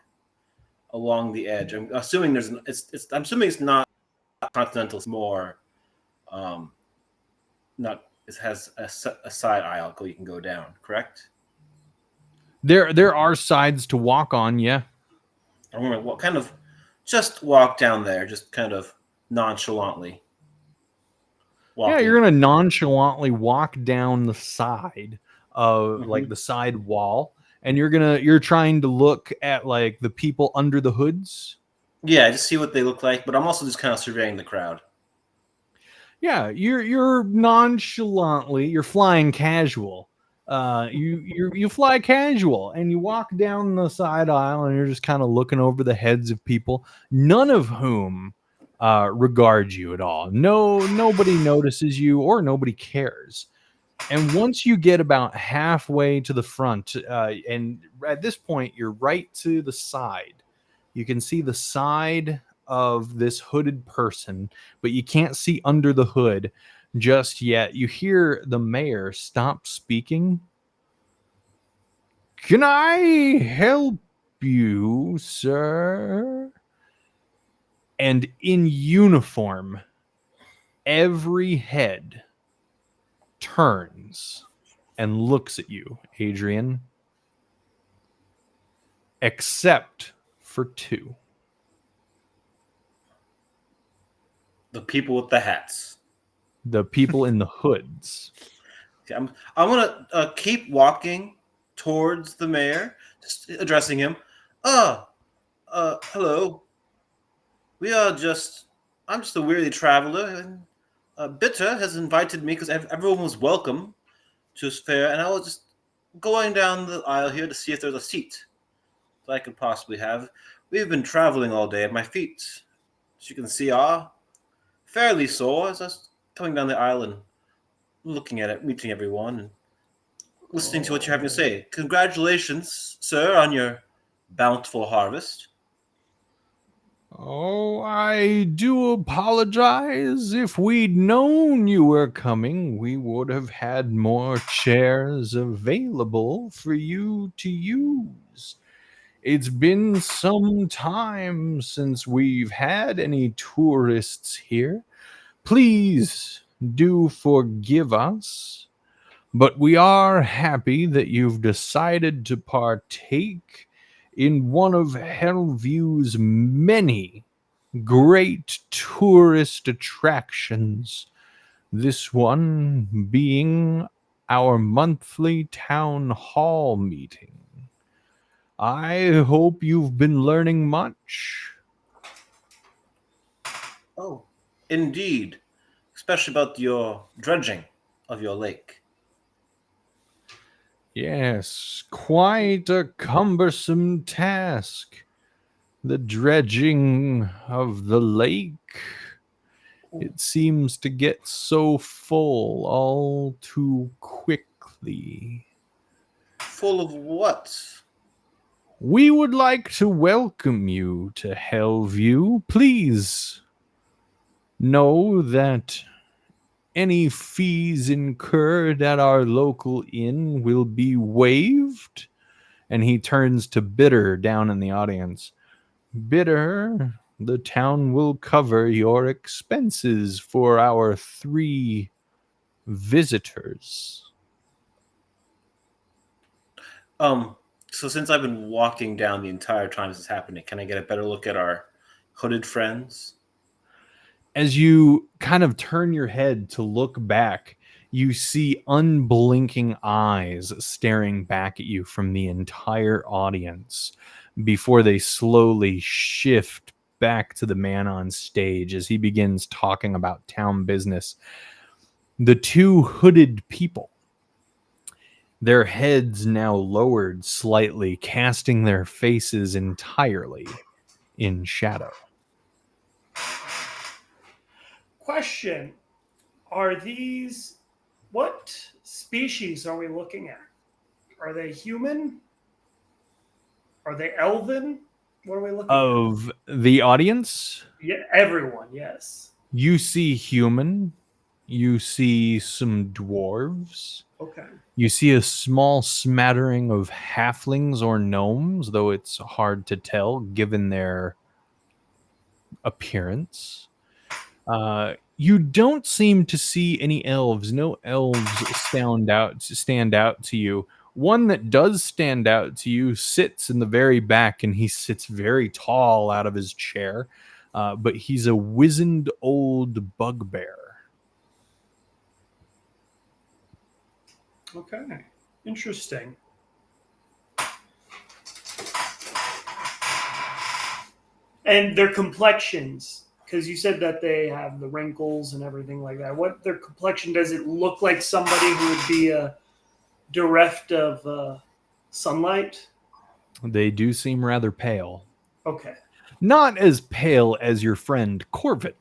Speaker 4: along the edge. I'm assuming I'm assuming it's not continental, it's more not it has a side aisle you can go down, correct?
Speaker 1: There are sides to walk on, yeah.
Speaker 4: I'm going to kind of just walk down there, just kind of nonchalantly. Walking.
Speaker 1: Yeah, you're going to nonchalantly walk down the side of like the side wall, and you're trying to look at like the people under the hoods.
Speaker 4: Yeah, just see what they look like, but I'm also just kind of surveying the crowd.
Speaker 1: Yeah, you're nonchalantly, you're flying casual. You fly casual and you walk down the side aisle and you're just kind of looking over the heads of people, none of whom regard you at all. Nobody notices you or nobody cares. And once you get about halfway to the front, and at this point you're right to the side, you can see the side of this hooded person, but you can't see under the hood just yet. You hear the mayor stop speaking. Can I help you, sir? And in uniform, every head turns and looks at you, Adrian, except for two.
Speaker 4: The people with the hats.
Speaker 1: The people in the hoods.
Speaker 4: Okay, I'm gonna keep walking towards the mayor, just addressing him. Hello. I'm just a weary traveler, and Bitter has invited me because everyone was welcome to his fair, and I was just going down the aisle here to see if there's a seat that I could possibly have. We've been traveling all day, and my feet, as you can see, are fairly sore as I was coming down the aisle and looking at it, meeting everyone, and listening to what you're having to say. Congratulations, sir, on your bountiful harvest.
Speaker 1: Oh, I do apologize. If we'd known you were coming, we would have had more chairs available for you to use. It's been some time since we've had any tourists here. Please do forgive us, but we are happy that you've decided to partake in one of Hellview's many great tourist attractions. This one being our monthly town hall meeting. I hope you've been learning much.
Speaker 4: Oh, indeed. Especially about your dredging of your lake.
Speaker 1: Yes, quite a cumbersome task. The dredging of the lake. It seems to get so full all too quickly.
Speaker 4: Full of what?
Speaker 1: We would like to welcome you to Hellview. Please know that any fees incurred at our local inn will be waived. And he turns to Bitter down in the audience. Bitter, the town will cover your expenses for our 3 visitors.
Speaker 4: So since I've been walking down the entire time this is happening, can I get a better look at our hooded friends?
Speaker 1: As you kind of turn your head to look back, you see unblinking eyes staring back at you from the entire audience before they slowly shift back to the man on stage as he begins talking about town business. The 2 hooded people, their heads now lowered slightly, casting their faces entirely in shadow.
Speaker 2: Question: Are these, what species are we looking at? Are they human? Are they elven? What are we looking
Speaker 1: Of the audience,
Speaker 2: at? Yeah, everyone. Yes.
Speaker 1: you see human, you see some dwarves,
Speaker 2: Okay.
Speaker 1: you see a small smattering of halflings or gnomes, though it's hard to tell given their appearance. You don't seem to see any elves. No elves stand out to you. One that does stand out to you sits in the very back, and he sits very tall out of his chair. But he's a wizened old bugbear.
Speaker 2: Okay. Interesting. And their complexions, because you said that they have the wrinkles and everything like that. What their complexion, does it look like somebody who would be bereft of sunlight?
Speaker 1: They do seem rather pale.
Speaker 2: Okay.
Speaker 1: Not as pale as your friend Corvin,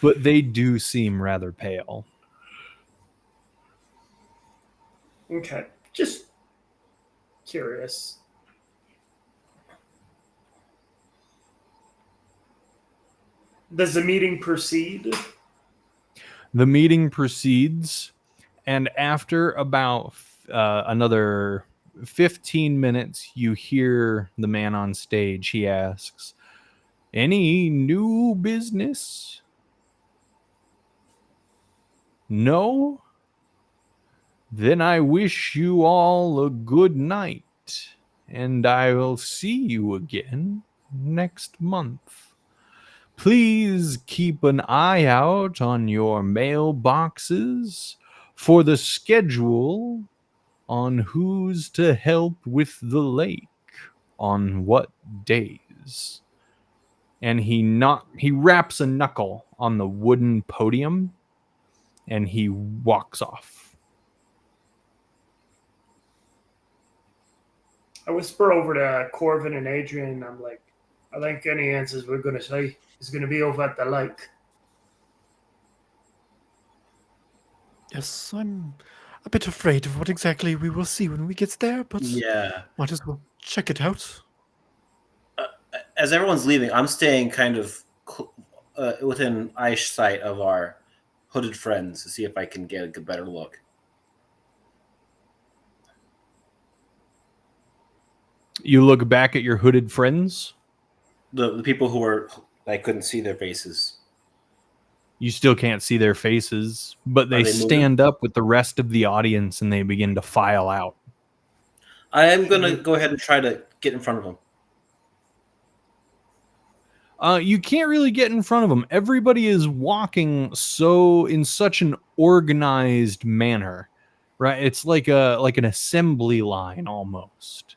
Speaker 1: but they do seem rather pale.
Speaker 2: Okay. Just curious. Does the meeting proceed?
Speaker 1: The meeting proceeds, and after about another 15 minutes, you hear the man on stage. He asks, "Any new business?" "No? Then I wish you all a good night, and I will see you again next month. Please keep an eye out on your mailboxes for the schedule on who's to help with the lake on what days." And he wraps a knuckle on the wooden podium and he walks off.
Speaker 2: I whisper over to Corvin and Adrian. I'm like, I think any answers we're going to say is going to be over at the lake.
Speaker 3: Yes, I'm a bit afraid of what exactly we will see when we get there, but
Speaker 4: Yeah.
Speaker 3: might as well check it out.
Speaker 4: As everyone's leaving, I'm staying kind of within eyesight of our hooded friends to see if I can get a better look.
Speaker 1: You look back at your hooded friends.
Speaker 4: The people who were, I couldn't see their faces.
Speaker 1: You still can't see their faces, but they
Speaker 4: they moving?
Speaker 1: stand up with the rest of the audience and they begin to file out.
Speaker 4: I am going to go ahead and try to get in front of them.
Speaker 1: You can't really get in front of them. Everybody is walking in such an organized manner right? It's like an assembly line almost,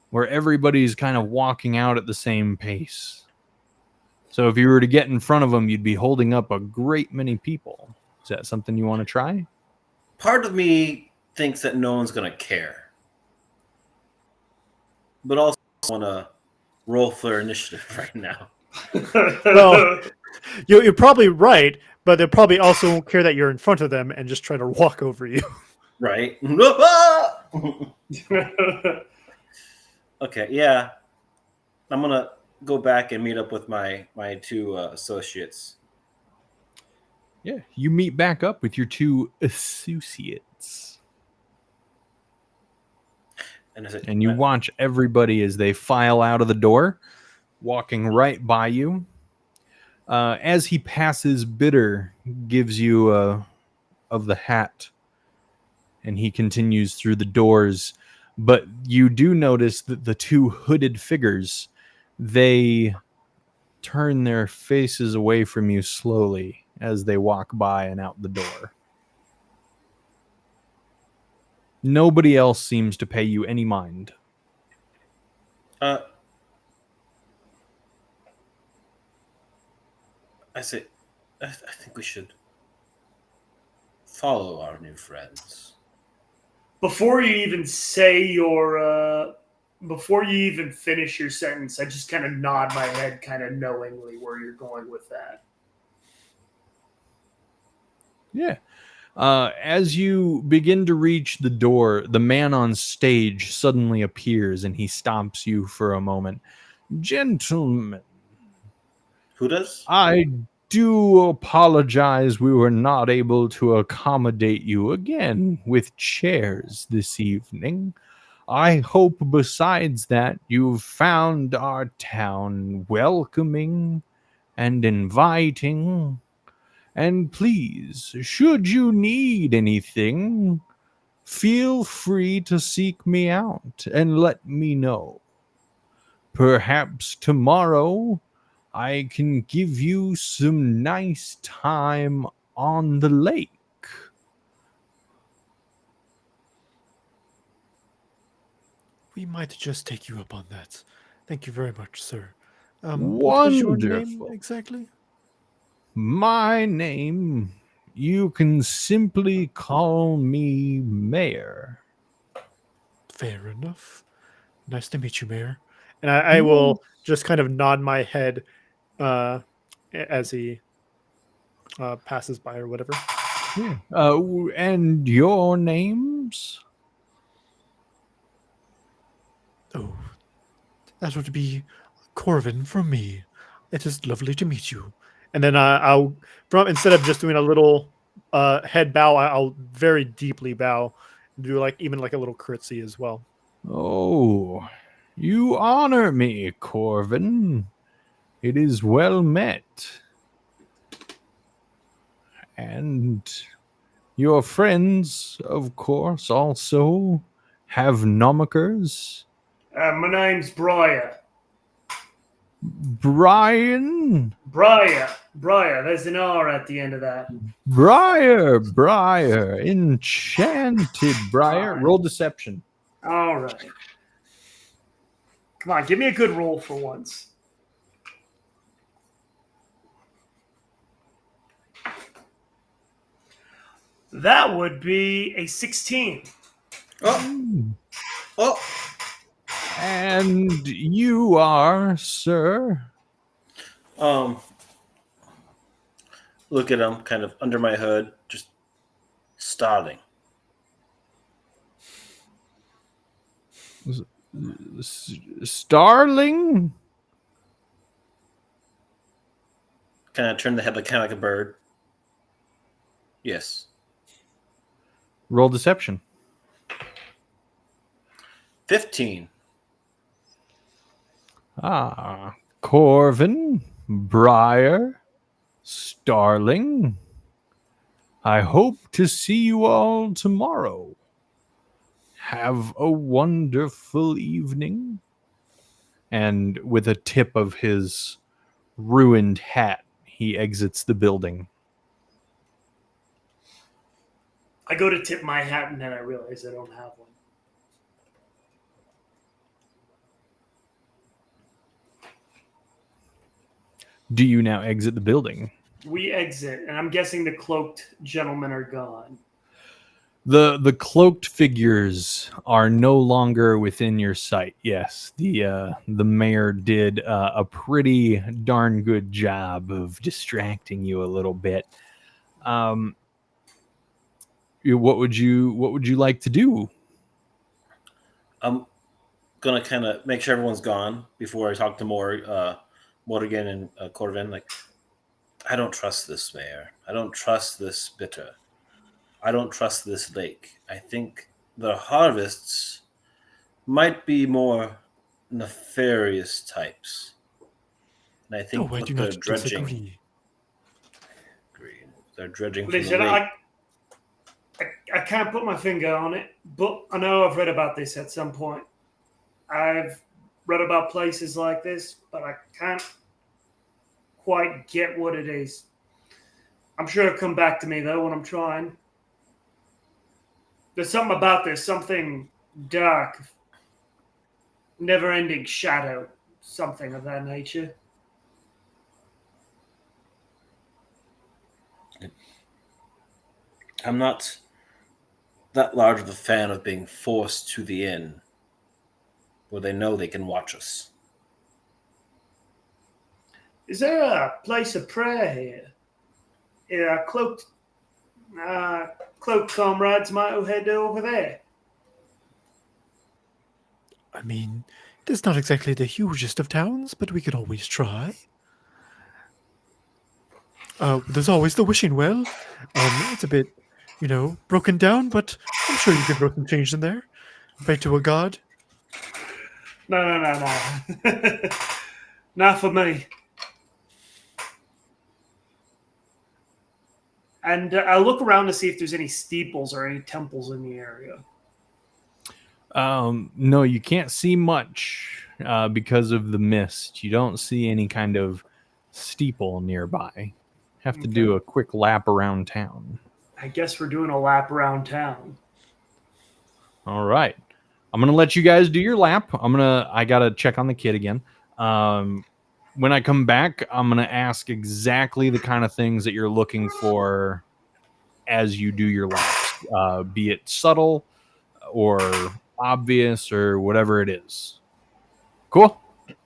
Speaker 1: where everybody's kind of walking out at the same pace. So if you were to get in front of them, you'd be holding up a great many people. Is that something you want to try?
Speaker 4: Part of me thinks that no one's gonna care, but also want to roll for initiative right now.
Speaker 3: Well, you're probably right, but they probably also won't care that you're in front of them and just try to walk over you.
Speaker 4: Right? Okay, yeah. I'm gonna go back and meet up with my two associates.
Speaker 1: Yeah, you meet back up with your two associates. And you watch everybody as they file out of the door, walking right by you. As he passes, Bitter gives you of the hat, and he continues through the doors. But you do notice that the two hooded figures, they turn their faces away from you slowly as they walk by and out the door. Nobody else seems to pay you any mind.
Speaker 4: I say, I think we should follow our new friends.
Speaker 2: Before you even say your, before you even finish your sentence, I just kind of nod my head, kind of knowingly where you're going with that.
Speaker 1: Yeah. As you begin to reach the door, the man on stage suddenly appears and he stops you for a moment. Gentlemen,
Speaker 4: Who does?
Speaker 1: I do apologize we were not able to accommodate you again with chairs this evening. I hope besides that you've found our town welcoming and inviting. And please, should you need anything, feel free to seek me out and let me know. Perhaps tomorrow I can give you some nice time on the lake.
Speaker 3: We might just take you up on that. Thank you very much, sir. What was your name
Speaker 1: Wonderful.
Speaker 3: exactly?
Speaker 1: My name, you can simply call me Mayor.
Speaker 3: Fair enough. Nice to meet you, Mayor. And I will just kind of nod my head as he passes by or whatever.
Speaker 1: Yeah. And your names?
Speaker 3: Oh, that would be Corvin from me. It is lovely to meet you. And then I'll, from instead of just doing a little head bow, I'll very deeply bow, do like even like a little curtsy as well.
Speaker 1: Oh, you honor me, Corvin. It is well met. And your friends, of course, also have nomakers.
Speaker 2: My name's Briar.
Speaker 1: Brian?
Speaker 2: Briar. There's an R at the end of that.
Speaker 1: Briar. Enchanted Briar. Roll deception.
Speaker 2: All right. Come on, give me a good roll for once. That would be a 16.
Speaker 4: Oh,
Speaker 1: And you are, sir?
Speaker 4: look at him, kind of under my hood, just starting.
Speaker 1: Starling?
Speaker 4: Kind of turn the head like kind of like a bird. Yes.
Speaker 1: Roll deception.
Speaker 4: 15.
Speaker 1: Ah, Corvin, Briar, Starling. I hope to see you all tomorrow. Have a wonderful evening. And with a tip of his ruined hat, he exits the building.
Speaker 2: I go to tip my hat and then I realize I don't have one.
Speaker 1: Do you now exit the building?
Speaker 2: We exit, and I'm guessing the cloaked gentlemen are gone.
Speaker 1: The cloaked figures are no longer within your sight. Yes, the mayor did a pretty darn good job of distracting you a little bit. What would you like to do?
Speaker 4: I'm gonna kind of make sure everyone's gone before I talk to Morgan and Corvin. Like, I don't trust this mayor. I don't trust this bitter. I don't trust this lake. I think the harvests might be more nefarious types. And I think
Speaker 3: Oh, I
Speaker 4: what
Speaker 3: do
Speaker 4: they're
Speaker 3: not
Speaker 4: dredging.
Speaker 3: disagree.
Speaker 4: They're dredging from the
Speaker 2: Listen,
Speaker 4: lake.
Speaker 2: I can't put my finger on it, but I know I've read about this at some point. I've read about places like this, but I can't quite get what it is. I'm sure it'll come back to me, though, when I'm trying. There's something about this, something dark, never-ending shadow, something of that nature.
Speaker 4: I'm not that large of a fan of being forced to the inn where they know they can watch us.
Speaker 2: Is there a place of prayer here? Yeah, cloaked comrades might head over there.
Speaker 3: I mean, it's not exactly the hugest of towns, but we could always try. There's always the wishing well. It's a bit, broken down, but I'm sure you can throw some change in there. Pray to a god.
Speaker 2: No. Not for me. And I'll look around to see if there's any steeples or any temples in the area.
Speaker 1: No, you can't see much because of the mist. You don't see any kind of steeple nearby. Have to do a quick lap around town.
Speaker 2: I guess we're doing a lap around town.
Speaker 1: All right. I'm gonna let you guys do your lap. I gotta check on the kid again. When I come back, I'm gonna ask exactly the kind of things that you're looking for as you do your laps, be it subtle or obvious or whatever it is. Cool.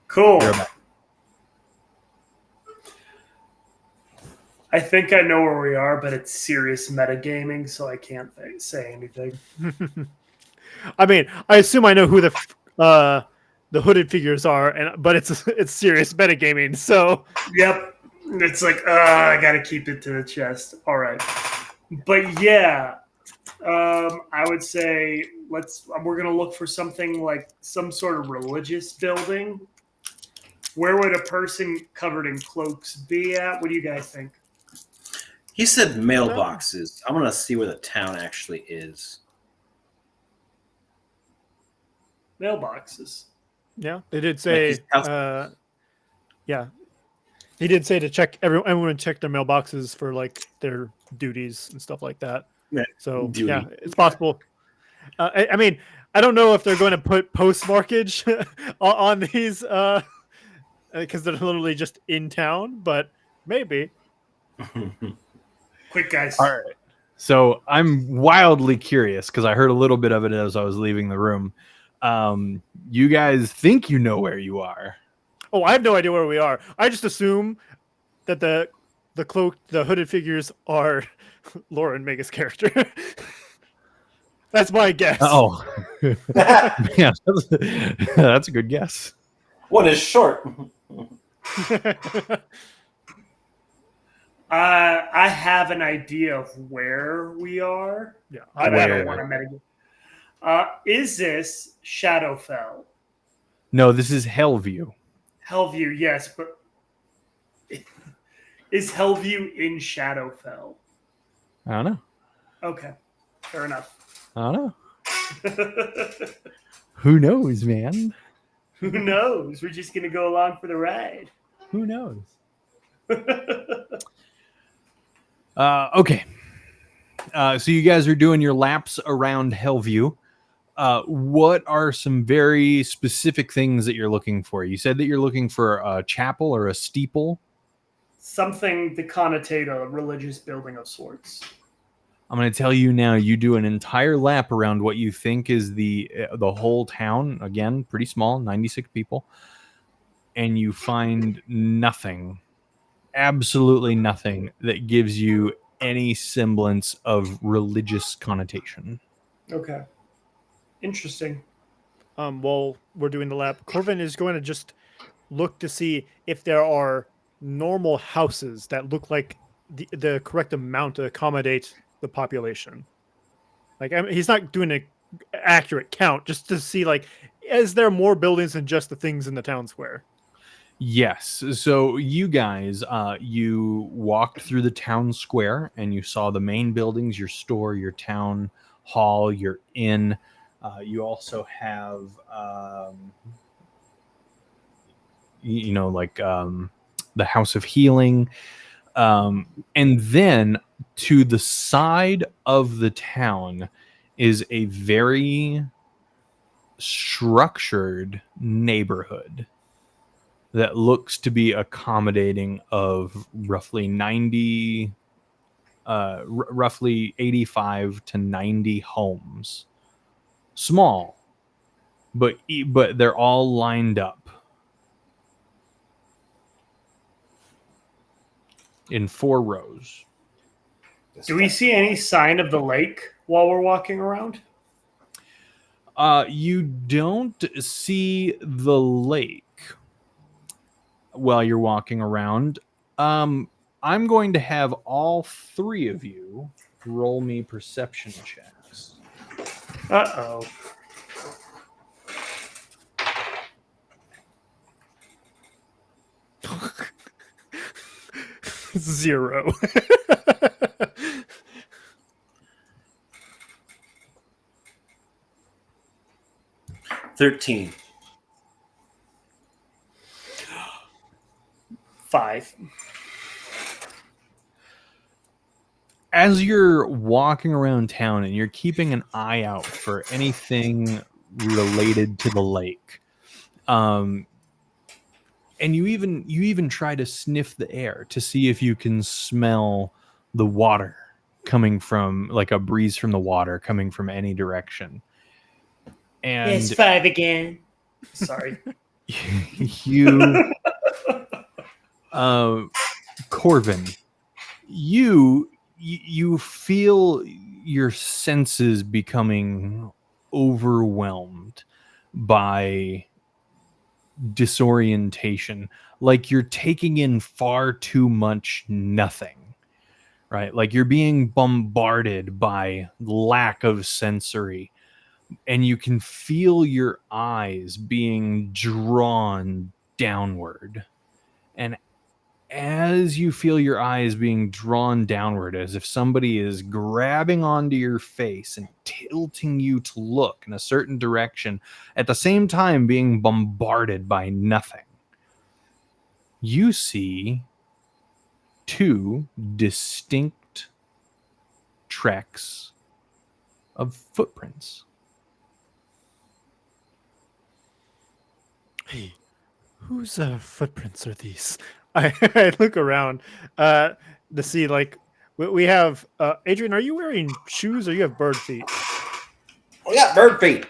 Speaker 2: Cool.
Speaker 1: You're back.
Speaker 2: I think I know where we are, but it's serious metagaming, so I can't say anything.
Speaker 3: I mean, I assume I know who the hooded figures are, but it's serious metagaming. So
Speaker 2: Yep, it's like I gotta keep it to the chest. All right, but yeah, I would say we're gonna look for something like some sort of religious building. Where would a person covered in cloaks be at? What do you guys think?
Speaker 4: He said mailboxes. I'm going to see where the town actually is.
Speaker 2: Mailboxes.
Speaker 3: yeah, they did say.
Speaker 4: Like
Speaker 3: Yeah, he did say to check everyone check their mailboxes for like their duties and stuff like that.
Speaker 4: Yeah,
Speaker 3: So
Speaker 4: duty.
Speaker 3: yeah, it's possible. I mean, I don't know if they're going to put postmarkage on these because they're literally just in town, but maybe.
Speaker 2: Quick, guys.
Speaker 1: All right. So I'm wildly curious because I heard a little bit of it as I was leaving the room. You guys think you know where you are?
Speaker 3: Oh, I have no idea where we are. I just assume that the hooded figures are Lauren Mega's character. That's my guess.
Speaker 1: Oh, yeah, that's a good guess.
Speaker 4: One is short.
Speaker 2: I have an idea of where we are.
Speaker 3: Yeah,
Speaker 2: I
Speaker 1: Where?
Speaker 2: don't want to metagame. Is this Shadowfell?
Speaker 1: No, this is Hellview.
Speaker 2: Hellview, yes, but is Hellview in Shadowfell?
Speaker 1: I don't know.
Speaker 2: Okay, fair enough.
Speaker 1: I don't know. Who knows, man?
Speaker 2: Who knows? We're just gonna go along for the ride.
Speaker 1: Who knows? Okay. So you guys are doing your laps around Hellview. What are some very specific things that you're looking for? You said that you're looking for a chapel or a steeple.
Speaker 2: Something to connotate a religious building of sorts.
Speaker 1: I'm going to tell you now. You do an entire lap around what you think is the whole town. Again, pretty small, 96 people, and you find nothing, absolutely nothing that gives you any semblance of religious connotation.
Speaker 2: Okay. Interesting.
Speaker 3: While we're doing the lap, Corvin is going to just look to see if there are normal houses that look like the correct amount to accommodate the population. Like, I mean, he's not doing an accurate count, just to see, like, is there more buildings than just the things in the town square?
Speaker 1: Yes. So you guys, you walked through the town square and you saw the main buildings, your store, your town hall, your inn. You also have, the House of Healing. And then to the side of the town is a very structured neighborhood that looks to be accommodating of roughly 85 to 90 homes. Small, but they're all lined up in 4 rows.
Speaker 2: Do we see any sign of the lake while we're walking around?
Speaker 1: You don't see the lake while you're walking around. I'm going to have all 3 of you roll me perception checks.
Speaker 2: Uh-oh.
Speaker 3: Zero.
Speaker 4: 13.
Speaker 2: 5.
Speaker 1: As you're walking around town and you're keeping an eye out for anything related to the lake, and you even try to sniff the air to see if you can smell the water coming from, like a breeze from the water coming from any direction. And
Speaker 2: It's 5 again. Sorry.
Speaker 1: you, Corvin, you feel your senses becoming overwhelmed by disorientation, like you're taking in far too much nothing, right? Like you're being bombarded by lack of sensory, and you can feel your eyes being drawn downward. And as you feel your eyes being drawn downward, as if somebody is grabbing onto your face and tilting you to look in a certain direction, at the same time being bombarded by nothing, you see 2 distinct tracks of footprints.
Speaker 3: Hey, whose footprints are these? I look around to see, like, we have Adrian, are you wearing shoes or you have bird feet?
Speaker 4: Oh, yeah, bird feet.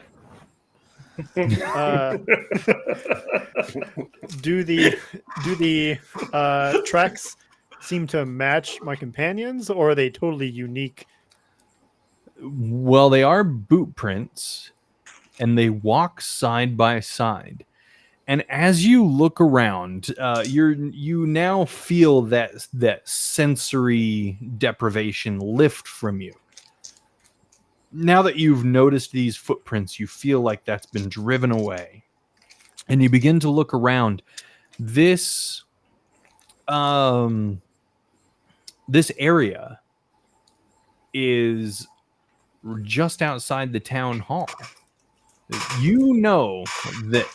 Speaker 3: Do the tracks seem to match my companions, or are they totally unique?
Speaker 1: Well, they are boot prints, and they walk side by side. And as you look around, you now feel that sensory deprivation lift from you. Now that you've noticed these footprints, you feel like that's been driven away, and you begin to look around. This area is just outside the town hall. You know that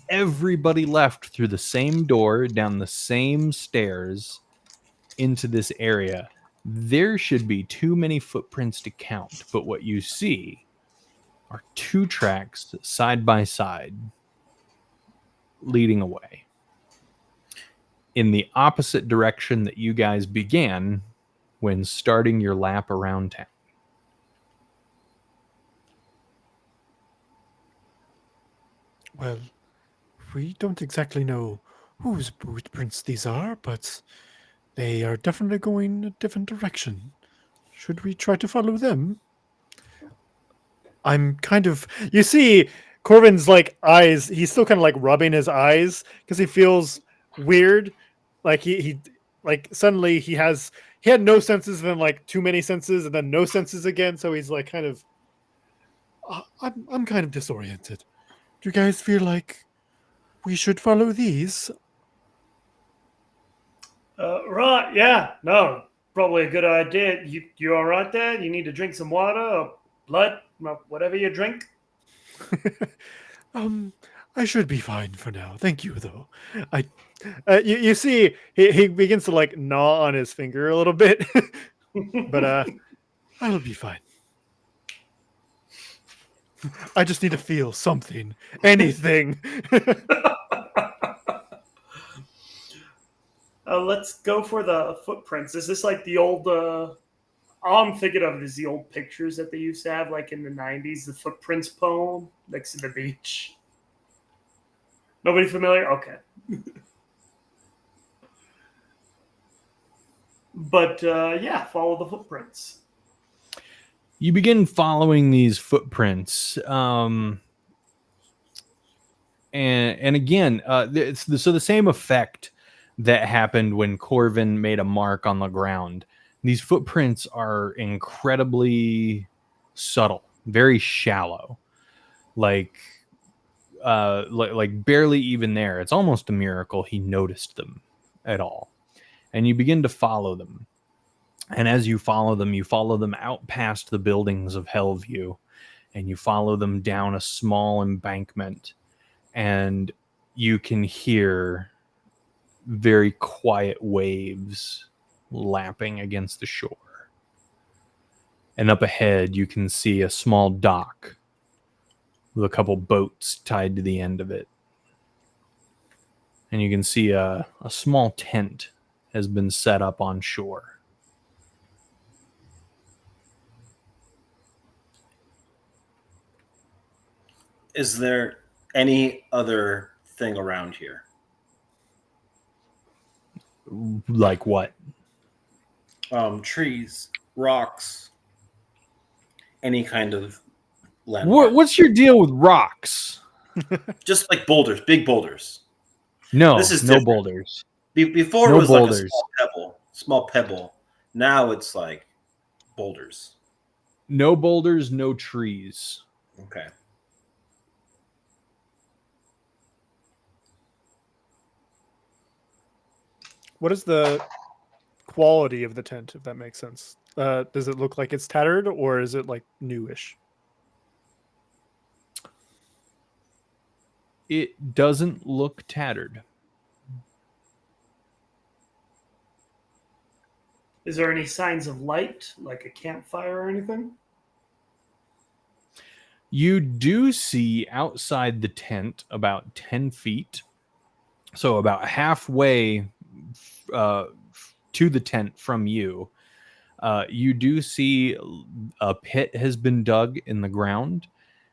Speaker 1: everybody left through the same door, down the same stairs into this area. There should be too many footprints to count, but what you see are 2 tracks side by side leading away in the opposite direction that you guys began when starting your lap around town.
Speaker 3: Well, we don't exactly know whose footprints these are, but they are definitely going a different direction. Should we try to follow them? I'm kind of. You see, Corbin's like eyes. He's still kind of like rubbing his eyes because he feels weird. Like he like suddenly he had no senses, then like too many senses, and then no senses again. So he's like kind of. I'm kind of disoriented. Do you guys feel like we should follow these?
Speaker 2: Right, yeah, no, probably a good idea. You all right there? You need to drink some water or blood, whatever you drink.
Speaker 3: I should be fine for now. Thank you, though. You see, he begins to like gnaw on his finger a little bit, but I'll be fine. I just need to feel something, anything.
Speaker 2: Let's go for the footprints. Is this like the old? All I'm thinking of is the old pictures that they used to have, like in the '90s, the footprints poem next to the beach. Nobody familiar? Okay. But yeah, follow the footprints.
Speaker 1: You begin following these footprints, and again, so the same effect that happened when Corvin made a mark on the ground. These footprints are incredibly subtle, very shallow, like barely even there. It's almost a miracle he noticed them at all. And you begin to follow them. And as you follow them out past the buildings of Hellview, and you follow them down a small embankment, and you can hear very quiet waves lapping against the shore. And up ahead, you can see a small dock with a couple boats tied to the end of it. And you can see a small tent has been set up on shore.
Speaker 4: Is there any other thing around here?
Speaker 1: Like what?
Speaker 4: Trees, rocks, any kind of landmark.
Speaker 1: What's your deal with rocks?
Speaker 4: Just like boulders, big boulders.
Speaker 1: No,
Speaker 4: This is
Speaker 1: no
Speaker 4: different.
Speaker 1: boulders.
Speaker 4: Before
Speaker 1: No
Speaker 4: it was
Speaker 1: boulders.
Speaker 4: like a small pebble. Now it's like boulders.
Speaker 1: No boulders, no trees.
Speaker 4: Okay.
Speaker 3: What is the quality of the tent, if that makes sense? Does it look like it's tattered, or is it like newish?
Speaker 1: It doesn't look tattered.
Speaker 2: Is there any signs of light, like a campfire or anything?
Speaker 1: You do see outside the tent about 10 feet, so about halfway to the tent from you, you do see a pit has been dug in the ground,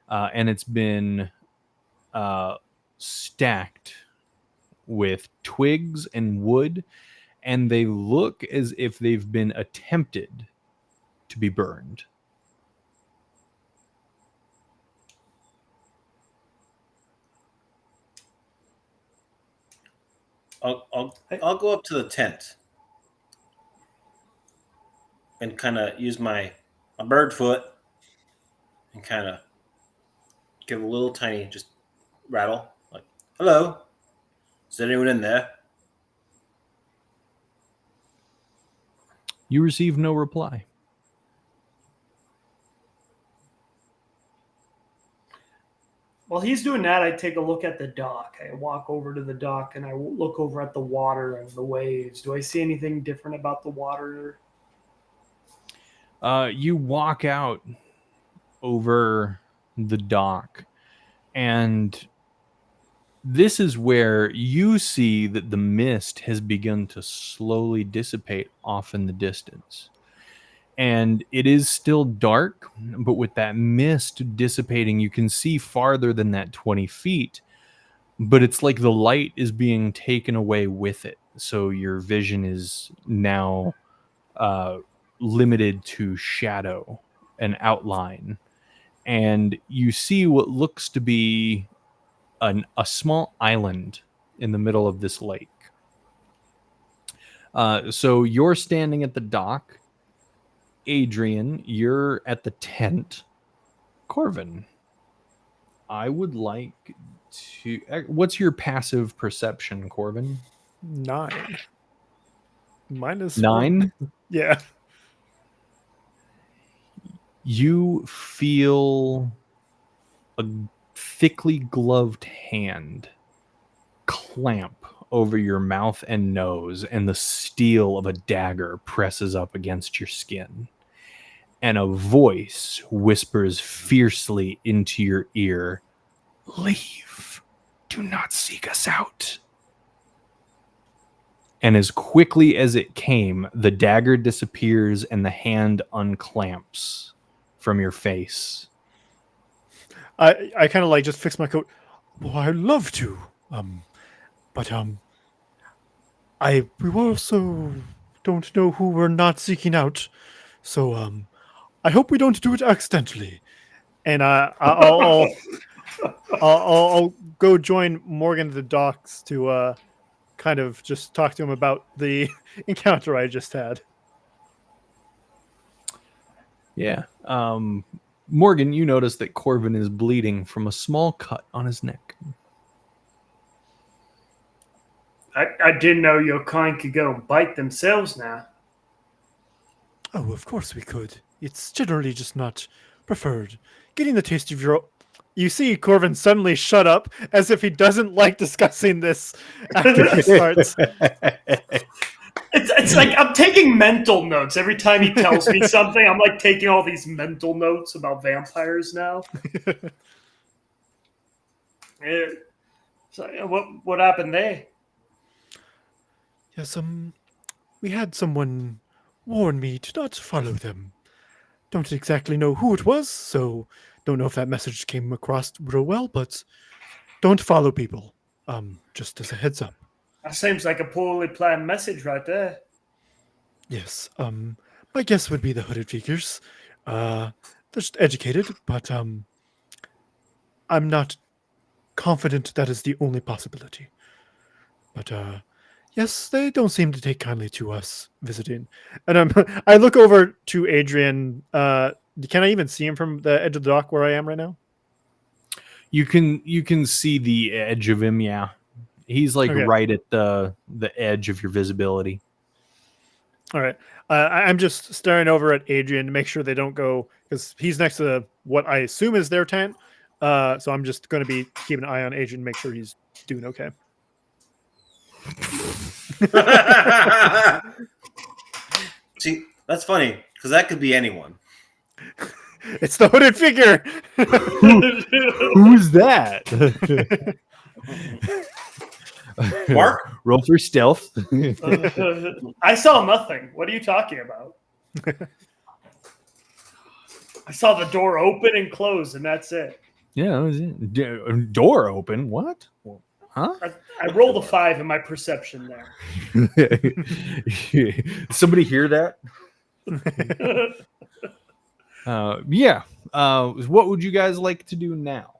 Speaker 1: and it's been stacked with twigs and wood, and they look as if they've been attempted to be burned.
Speaker 4: I'll go up to the tent and kind of use my bird foot and kind of give a little tiny just rattle, like, hello, is there anyone in there?
Speaker 1: You receive no reply.
Speaker 2: While he's doing that, I take a look at the dock. I walk over to the dock and I look over at the water and the waves. Do I see anything different about the water?
Speaker 1: You walk out over the dock, and this is where you see that the mist has begun to slowly dissipate off in the distance. And it is still dark, but with that mist dissipating, you can see farther than that 20 feet. But it's like the light is being taken away with it. So your vision is now limited to shadow and outline. And you see what looks to be a small island in the middle of this lake. So you're standing at the dock. Adrian, you're at the tent. Corvin, I would like to... What's your passive perception, Corvin?
Speaker 3: 9. Minus
Speaker 1: 9?
Speaker 3: Yeah.
Speaker 1: You feel a thickly gloved hand clamp over your mouth and nose, and the steel of a dagger presses up against your skin. And a voice whispers fiercely into your ear, "Leave. Do not seek us out." And as quickly as it came, the dagger disappears and the hand unclamps from your face.
Speaker 3: I kind of like just fix my coat. Well, I'd love to. But we also don't know who we're not seeking out. So I hope we don't do it accidentally. And I'll go join Morgan at the docks to kind of just talk to him about the encounter I just had.
Speaker 1: Yeah. Morgan, you notice that Corvin is bleeding from a small cut on his neck.
Speaker 2: I didn't know your kind could go bite themselves now.
Speaker 3: Oh, of course we could. It's generally just not preferred. Getting the taste of your... You see Corvin suddenly shut up as if he doesn't like discussing this after he starts.
Speaker 2: It's like I'm taking mental notes every time he tells me something. I'm like taking all these mental notes about vampires now. So what happened there?
Speaker 3: Yes, we had someone warn me to not follow them. Don't exactly know who it was, so don't know if that message came across real well, but don't follow people. Just as a heads up.
Speaker 2: That seems like a poorly planned message right there.
Speaker 3: Yes, my guess would be the hooded figures. They're just educated, but I'm not confident that is the only possibility. But yes, they don't seem to take kindly to us visiting. And I look over to Adrian. Can I even see him from the edge of the dock where I am right now?
Speaker 1: You can see the edge of him, yeah. He's like
Speaker 3: Okay.
Speaker 1: right at the edge of your visibility.
Speaker 3: All right. I'm just staring over at Adrian to make sure they don't go, because he's next to what I assume is their tent. So I'm just going to be keeping an eye on Adrian to make sure he's doing okay.
Speaker 4: See, that's funny because that could be anyone.
Speaker 3: It's the hooded figure.
Speaker 1: Who's that?
Speaker 4: Mark?
Speaker 1: Roll for stealth.
Speaker 2: I saw nothing. What are you talking about? I saw the door open and close, and that's it.
Speaker 1: Yeah, that was it. Door open. What? Huh?
Speaker 2: I rolled a 5 in my perception there.
Speaker 1: Somebody hear that? Yeah. What would you guys like to do now?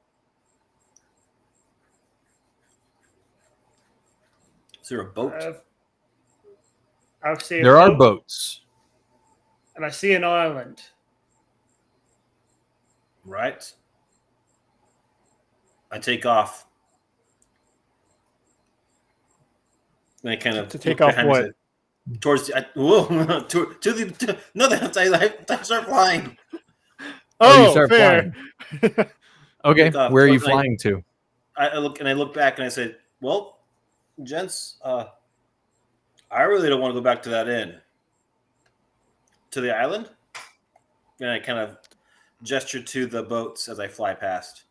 Speaker 4: Is there a boat?
Speaker 2: I see a
Speaker 1: There are
Speaker 2: boat,
Speaker 1: boats.
Speaker 2: and I see an island.
Speaker 4: Right. I take off. And I kind of
Speaker 3: To take
Speaker 4: look
Speaker 3: off
Speaker 4: behind
Speaker 3: what?
Speaker 4: it towards the I start flying.
Speaker 1: Oh, you start
Speaker 3: fair.
Speaker 1: Okay,
Speaker 4: Take off.
Speaker 1: where are you
Speaker 4: Like-
Speaker 1: flying to?
Speaker 4: I look back and I said, "Well, gents, I really don't want to go back to that inn. To the island? And I kind of gesture to the boats as I fly past.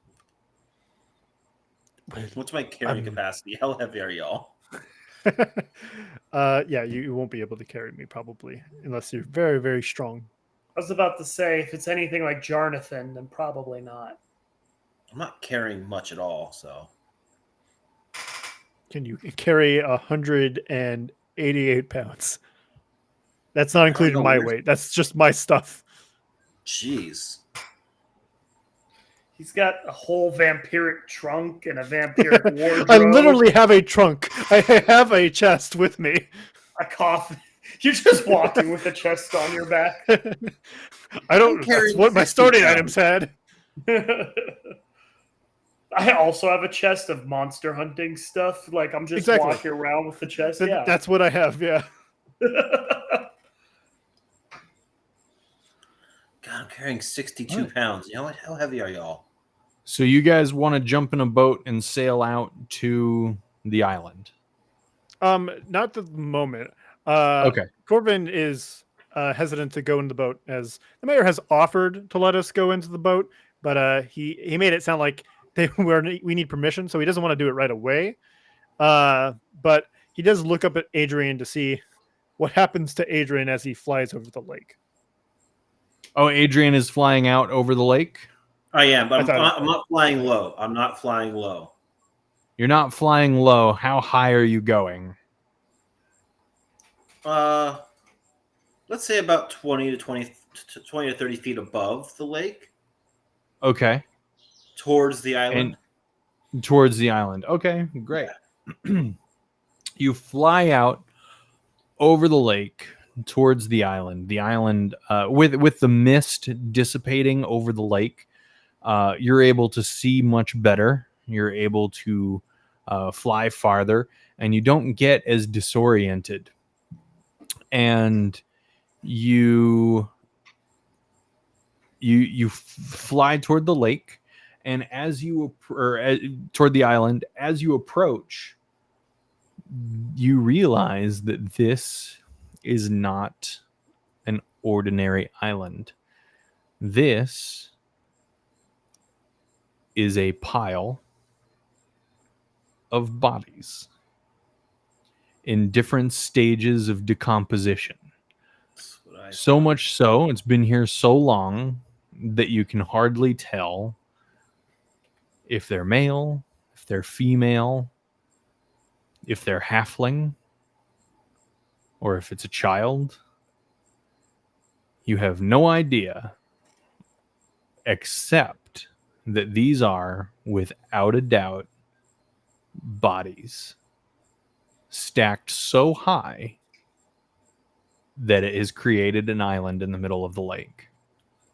Speaker 3: Well,
Speaker 4: What's my carrying capacity? How heavy are y'all?
Speaker 3: Yeah, you won't be able to carry me probably unless you're very, very strong.
Speaker 2: I was about to say, if it's anything like Jarnathan, then probably not.
Speaker 4: I'm not carrying much at all, so.
Speaker 3: Can you carry 188 pounds? That's not including
Speaker 4: know,
Speaker 3: my
Speaker 4: where's-
Speaker 3: weight. That's just my stuff.
Speaker 4: Jeez.
Speaker 2: He's got a whole vampiric trunk and a vampiric wardrobe.
Speaker 3: I literally have a trunk. I have a chest with me.
Speaker 2: a coffin. You're just walking with a chest on your back.
Speaker 3: I don't. That's
Speaker 4: carrying
Speaker 3: what my
Speaker 4: 60
Speaker 3: starting
Speaker 4: pounds.
Speaker 3: items had.
Speaker 2: I also have a chest of monster hunting stuff. Like I'm just
Speaker 3: Exactly.
Speaker 2: walking around with the chest. Yeah.
Speaker 3: That's what I have. Yeah.
Speaker 4: God, I'm carrying 62 pounds. You know what? How heavy are y'all?
Speaker 1: So you guys want to jump in a boat and sail out to the island?
Speaker 3: Not at the moment.
Speaker 1: Okay.
Speaker 3: Corbin is hesitant to go in the boat as the mayor has offered to let us go into the boat, but he made it sound like we need permission, so he doesn't want to do it right away. But he does look up at Adrian to see what happens to Adrian as he flies over the lake.
Speaker 1: Oh, Adrian is flying out over the lake.
Speaker 4: I am, but
Speaker 3: I
Speaker 4: I'm not flying low. I'm not flying low.
Speaker 1: You're not flying low. How high are you going?
Speaker 4: Let's say about 20 to 30 feet above the lake,
Speaker 1: Okay.
Speaker 4: towards the island.
Speaker 1: And towards the island. Okay, great. You fly out over the lake towards the island. The island, with the mist dissipating over the lake, you're able to see much better. You're able to fly farther, and you don't get as disoriented. And you fly toward the lake, and as you toward the island, as you approach, you realize that this is not an ordinary island. This is a pile of bodies in different stages of decomposition.
Speaker 4: That's what I
Speaker 1: So much so, it's been here so long that you can hardly tell if they're male, if they're female, if they're halfling, or if it's a child. You have no idea, except that these are, without a doubt, bodies stacked so high that it has created an island in the middle of the lake.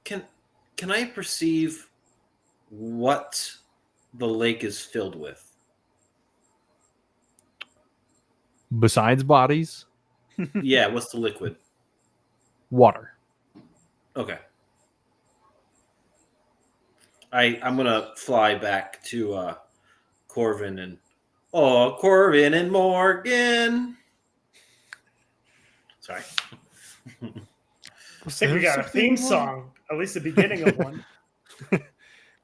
Speaker 4: Can I perceive what the lake is filled with?
Speaker 1: Besides bodies,
Speaker 4: Yeah, what's the liquid?
Speaker 1: water.
Speaker 4: Okay. I'm gonna fly back to Corvin and Corvin and Morgan. Sorry.
Speaker 2: I think we got a theme song, at least the beginning of one.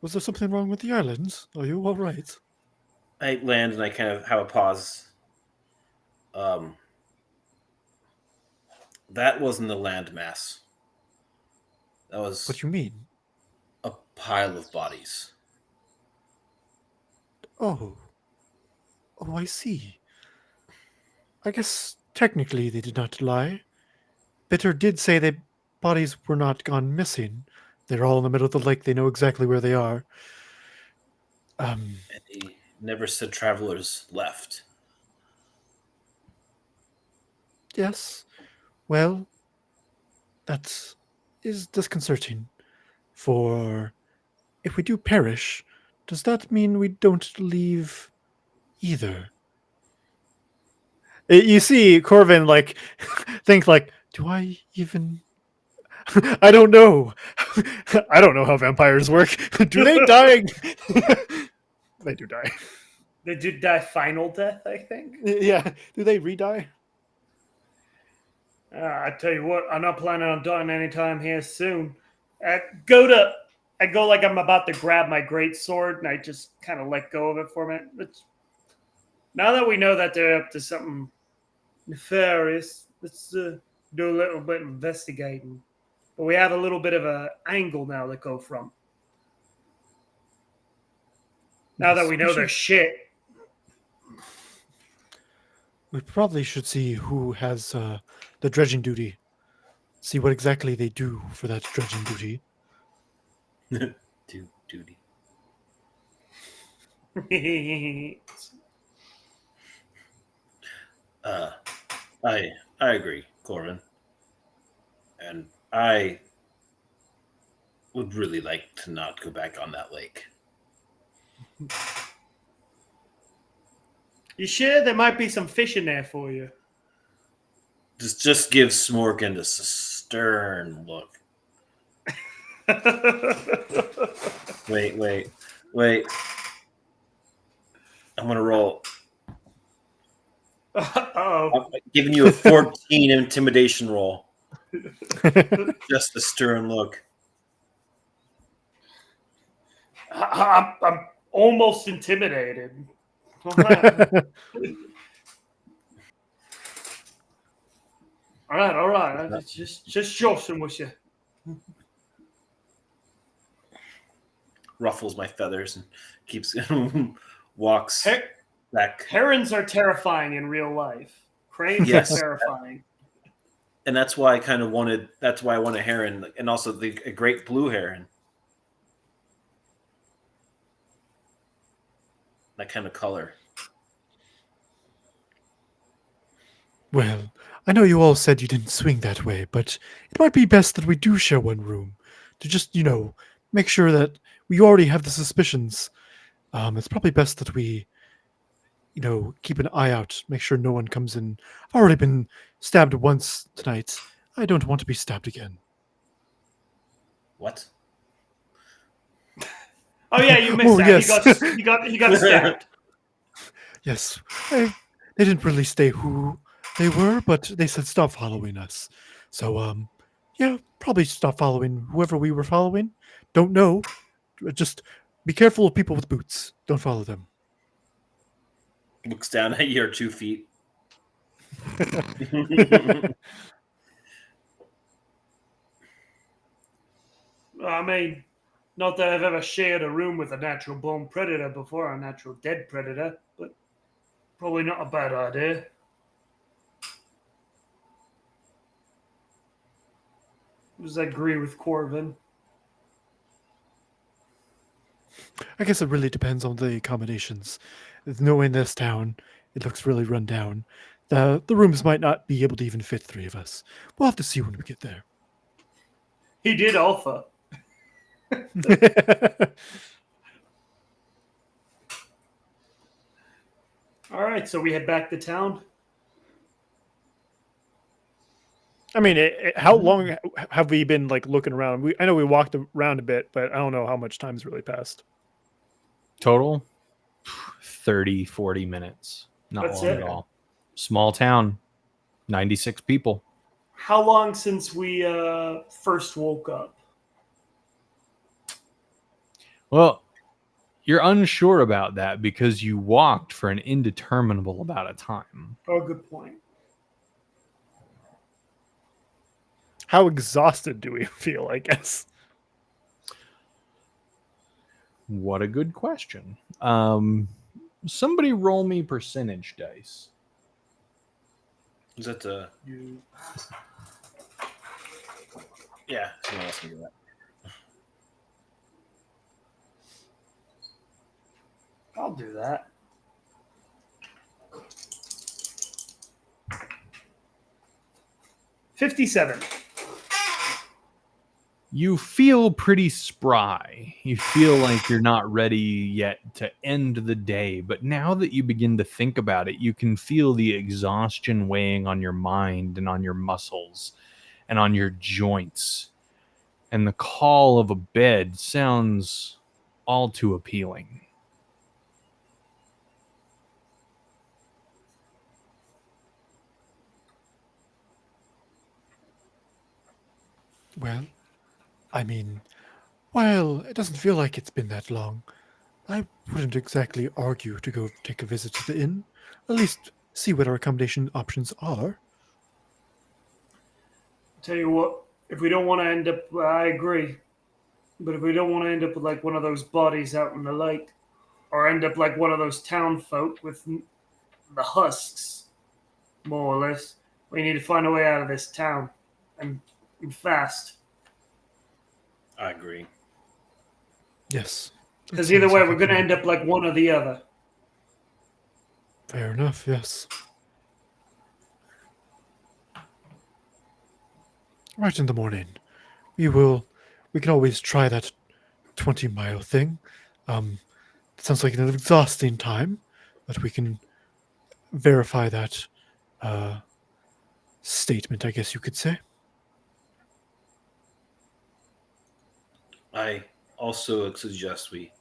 Speaker 3: Was there something wrong with the islands? Are you all right?
Speaker 4: I land and I kind of have a pause. That wasn't a landmass. That was
Speaker 3: What do you mean?
Speaker 4: a pile of bodies.
Speaker 3: Oh, I see. I guess technically they did not lie. Bitter did say that bodies were not gone missing. They're all in the middle of the lake. They know exactly where they are.
Speaker 4: And he never said travelers left.
Speaker 3: Yes. Well, that is disconcerting. For if we do perish, does that mean we don't leave either? You see Corvin like think like, do I even I don't know. I don't know how vampires work. Do they die? They do die.
Speaker 2: They did die final death, I think.
Speaker 3: Yeah. Do they re-die?
Speaker 2: I tell you what, I'm not planning on dying anytime here soon. I go like I'm about to grab my great sword, and I just kind of let go of it for a minute. Now that we know that they're up to something nefarious, let's do a little bit of investigating. But we have a little bit of an angle now to go from. Now that we know their shit.
Speaker 3: We probably should see who has the dredging duty. See what exactly they do for that dredging duty.
Speaker 4: Duty. I agree, Corbin, and I would really like to not go back on that lake.
Speaker 2: You sure there might be some fish in there for you?
Speaker 4: Just give Smorgan a stern look. Wait. I'm gonna roll.
Speaker 2: Uh-oh.
Speaker 4: I'm giving you a 14 intimidation roll. Just a stern look.
Speaker 2: I'm almost intimidated. All right. all right. Just joshing with you.
Speaker 4: Ruffles my feathers and keeps walks back.
Speaker 2: Herons are terrifying in real life. Cranes
Speaker 4: Yes.
Speaker 2: are terrifying.
Speaker 4: And that's why I kind of wanted. That's why I want a heron, and also a great blue heron. That kind of color.
Speaker 3: Well, I know you all said you didn't swing that way, but it might be best that we do share one room to just, make sure that we already have the suspicions. It's probably best that we, keep an eye out, make sure no one comes in. I've already been stabbed once tonight. I don't want to be stabbed again.
Speaker 4: What?
Speaker 2: Oh yeah, you missed
Speaker 3: Oh,
Speaker 2: that.
Speaker 3: yes.
Speaker 2: He got stabbed.
Speaker 3: Yes, they didn't really say who they were, but they said stop following us. So, yeah, probably stop following whoever we were following. Don't know. Just be careful of people with boots. Don't follow them.
Speaker 4: Looks down at your 2 feet.
Speaker 2: I mean, not that I've ever shared a room with a natural born predator before, a natural dead predator, but probably not a bad idea. Does agree with Corvin?
Speaker 3: I guess it really depends on the accommodations. Knowing this town, it looks really run down. The rooms might not be able to even fit 3 of us. We'll have to see when we get there.
Speaker 2: He did offer. All right, so we head back to town.
Speaker 3: I mean, how long have we been looking around? I know we walked around a bit, but I don't know how much time's really passed.
Speaker 1: Total 30, 40 minutes. Not
Speaker 2: That's
Speaker 1: long
Speaker 2: it.
Speaker 1: at all. Small town, 96 people.
Speaker 2: How long since we first woke up?
Speaker 1: Well, you're unsure about that because you walked for an indeterminable amount of time.
Speaker 2: Oh, good point.
Speaker 3: How exhausted do we feel, I guess?
Speaker 1: What a good question. Somebody roll me percentage dice.
Speaker 4: Is that the? Yeah, someone else can do that.
Speaker 2: I'll do that. $57.
Speaker 1: You feel pretty spry. You feel like you're not ready yet to end the day. But now that you begin to think about it, you can feel the exhaustion weighing on your mind and on your muscles and on your joints. And the call of a bed sounds all too appealing.
Speaker 3: Well, I mean, while it doesn't feel like it's been that long, I wouldn't exactly argue to go take a visit to the inn. At least see what our accommodation options are.
Speaker 2: Tell you what, if we don't want to end up, I agree. But if we don't want to end up with like one of those bodies out in the lake, or end up like one of those town folk with the husks, more or less, we need to find a way out of this town, and fast.
Speaker 4: I agree.
Speaker 3: Yes. that
Speaker 2: Because either
Speaker 3: sounds
Speaker 2: way,
Speaker 3: like a
Speaker 2: we're going to
Speaker 3: plan.
Speaker 2: end up like one or the other.
Speaker 3: Fair enough, yes. Right in the morning. We can always try that 20-mile thing. It sounds like an exhausting time, but we can verify that statement, I guess you could say.
Speaker 4: I also suggest we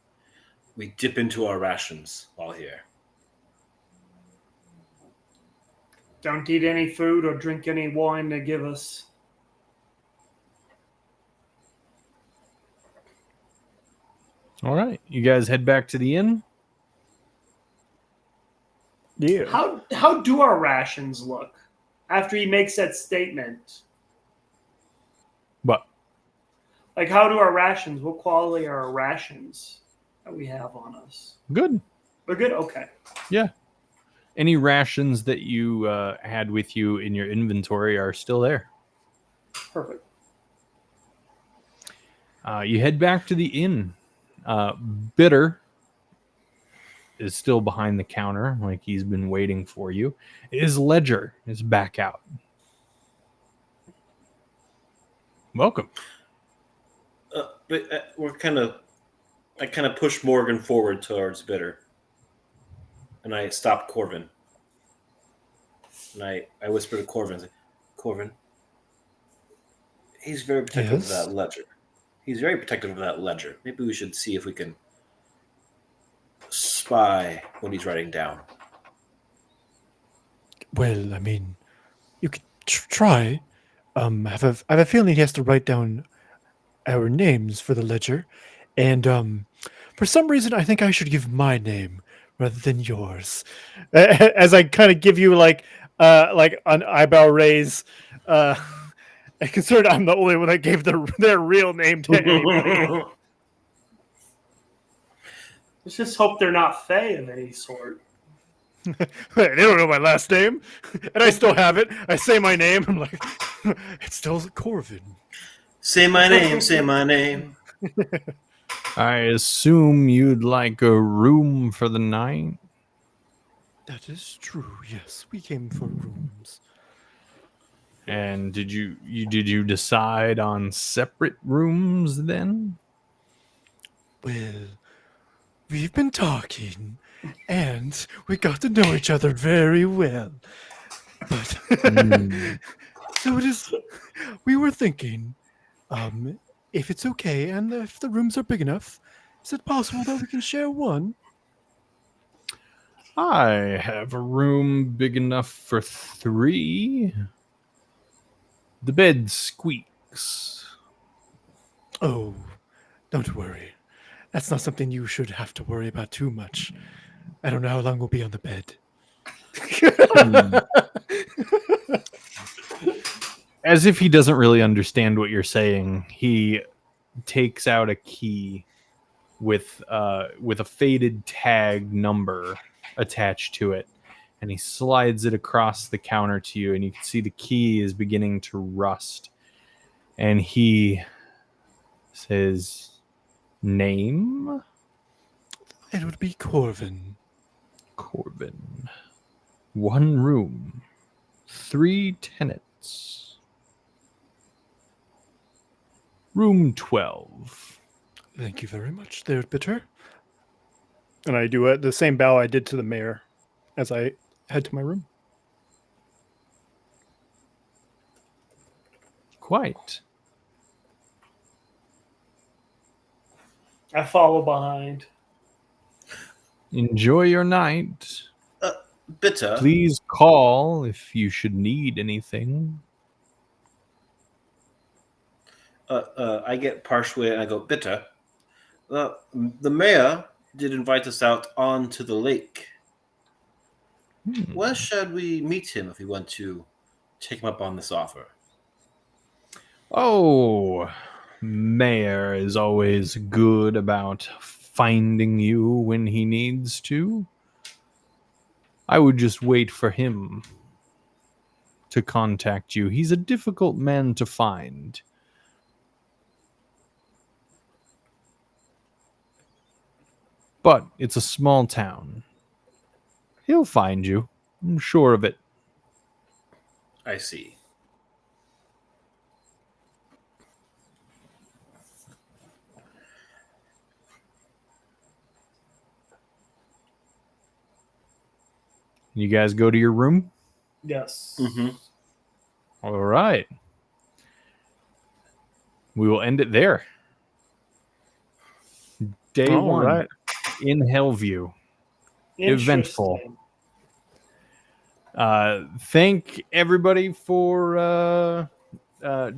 Speaker 4: dip into our rations while here.
Speaker 2: Don't eat any food or drink any wine they give us.
Speaker 1: All right, you guys head back to the inn.
Speaker 3: Yeah.
Speaker 2: How do our rations look after he makes that statement?
Speaker 1: But
Speaker 2: Like, how do our rations? What quality are our rations that we have on us?
Speaker 1: good.
Speaker 2: They're good. Okay.
Speaker 1: Yeah. Any rations that you had with you in your inventory are still there.
Speaker 2: Perfect.
Speaker 1: You head back to the inn. Bitter is still behind the counter, like he's been waiting for you. His ledger is back out. Welcome.
Speaker 4: But I kind of push Morgan forward towards Bitter, and I stopped Corvin. And I whisper to Corvin, Corvin, he's very protective of
Speaker 3: Yes?
Speaker 4: that ledger. He's very protective of that ledger. Maybe we should see if we can spy what he's writing down.
Speaker 3: Well, I mean, you could try. I have a feeling he has to write down our names for the ledger, and for some reason, I think I should give my name rather than yours. As I kind of give you like an eyebrow raise, considering I'm the only one that gave their real name to anybody.
Speaker 2: Let's just hope they're not Fae of any sort.
Speaker 3: They don't know my last name, and I still have it. I say my name. I'm like, it's still Corvin.
Speaker 4: Say my name, say my name.
Speaker 1: I assume you'd like a room for the night.
Speaker 3: That is true. Yes, we came for rooms.
Speaker 1: And did you decide on separate rooms then?
Speaker 3: Well, we've been talking, and we got to know each other very well. But so it is. We were thinking, if it's okay, and if the rooms are big enough, is it possible that we can share one?
Speaker 1: I have a room big enough for 3. The bed squeaks.
Speaker 3: Oh, don't worry. That's not something you should have to worry about too much. I don't know how long we'll be on the bed.
Speaker 1: As if he doesn't really understand what you're saying, he takes out a key with a faded tag number attached to it, and he slides it across the counter to you, and you can see the key is beginning to rust. And he says, "Name?"
Speaker 3: It would be Corvin.
Speaker 1: Corbin. 1 room, 3 tenants. Room 12.
Speaker 3: Thank you very much, there, Bitter. And I do the same bow I did to the mayor as I head to my room.
Speaker 1: Quite.
Speaker 2: I follow behind.
Speaker 1: Enjoy your night.
Speaker 4: Bitter.
Speaker 1: Please call if you should need anything.
Speaker 4: I get partially and I go, bitte. The mayor did invite us out onto the lake. Where should we meet him if we want to take him up on this offer?
Speaker 1: Oh, Mayor is always good about finding you when he needs to. I would just wait for him to contact you. He's a difficult man to find. But it's a small town. He'll find you. I'm sure of it.
Speaker 4: I see.
Speaker 1: You guys go to your room?
Speaker 2: Yes.
Speaker 4: Mm-hmm.
Speaker 1: All right. We will end it there. Day
Speaker 3: All
Speaker 1: one
Speaker 3: right.
Speaker 1: in Hellview. Eventful.
Speaker 2: Interesting.
Speaker 1: Thank everybody for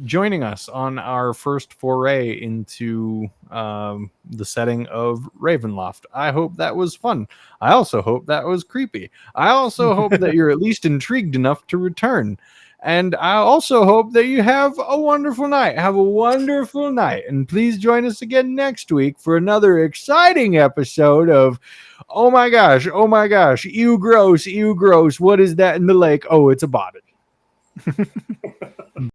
Speaker 1: joining us on our first foray into the setting of Ravenloft. I hope that was fun. I also hope that was creepy. I also hope that you're at least intrigued enough to return. And I also hope that you have a wonderful night. Have a wonderful night. And please join us again next week for another exciting episode of oh my gosh, ew gross, what is that in the lake? Oh, it's a body.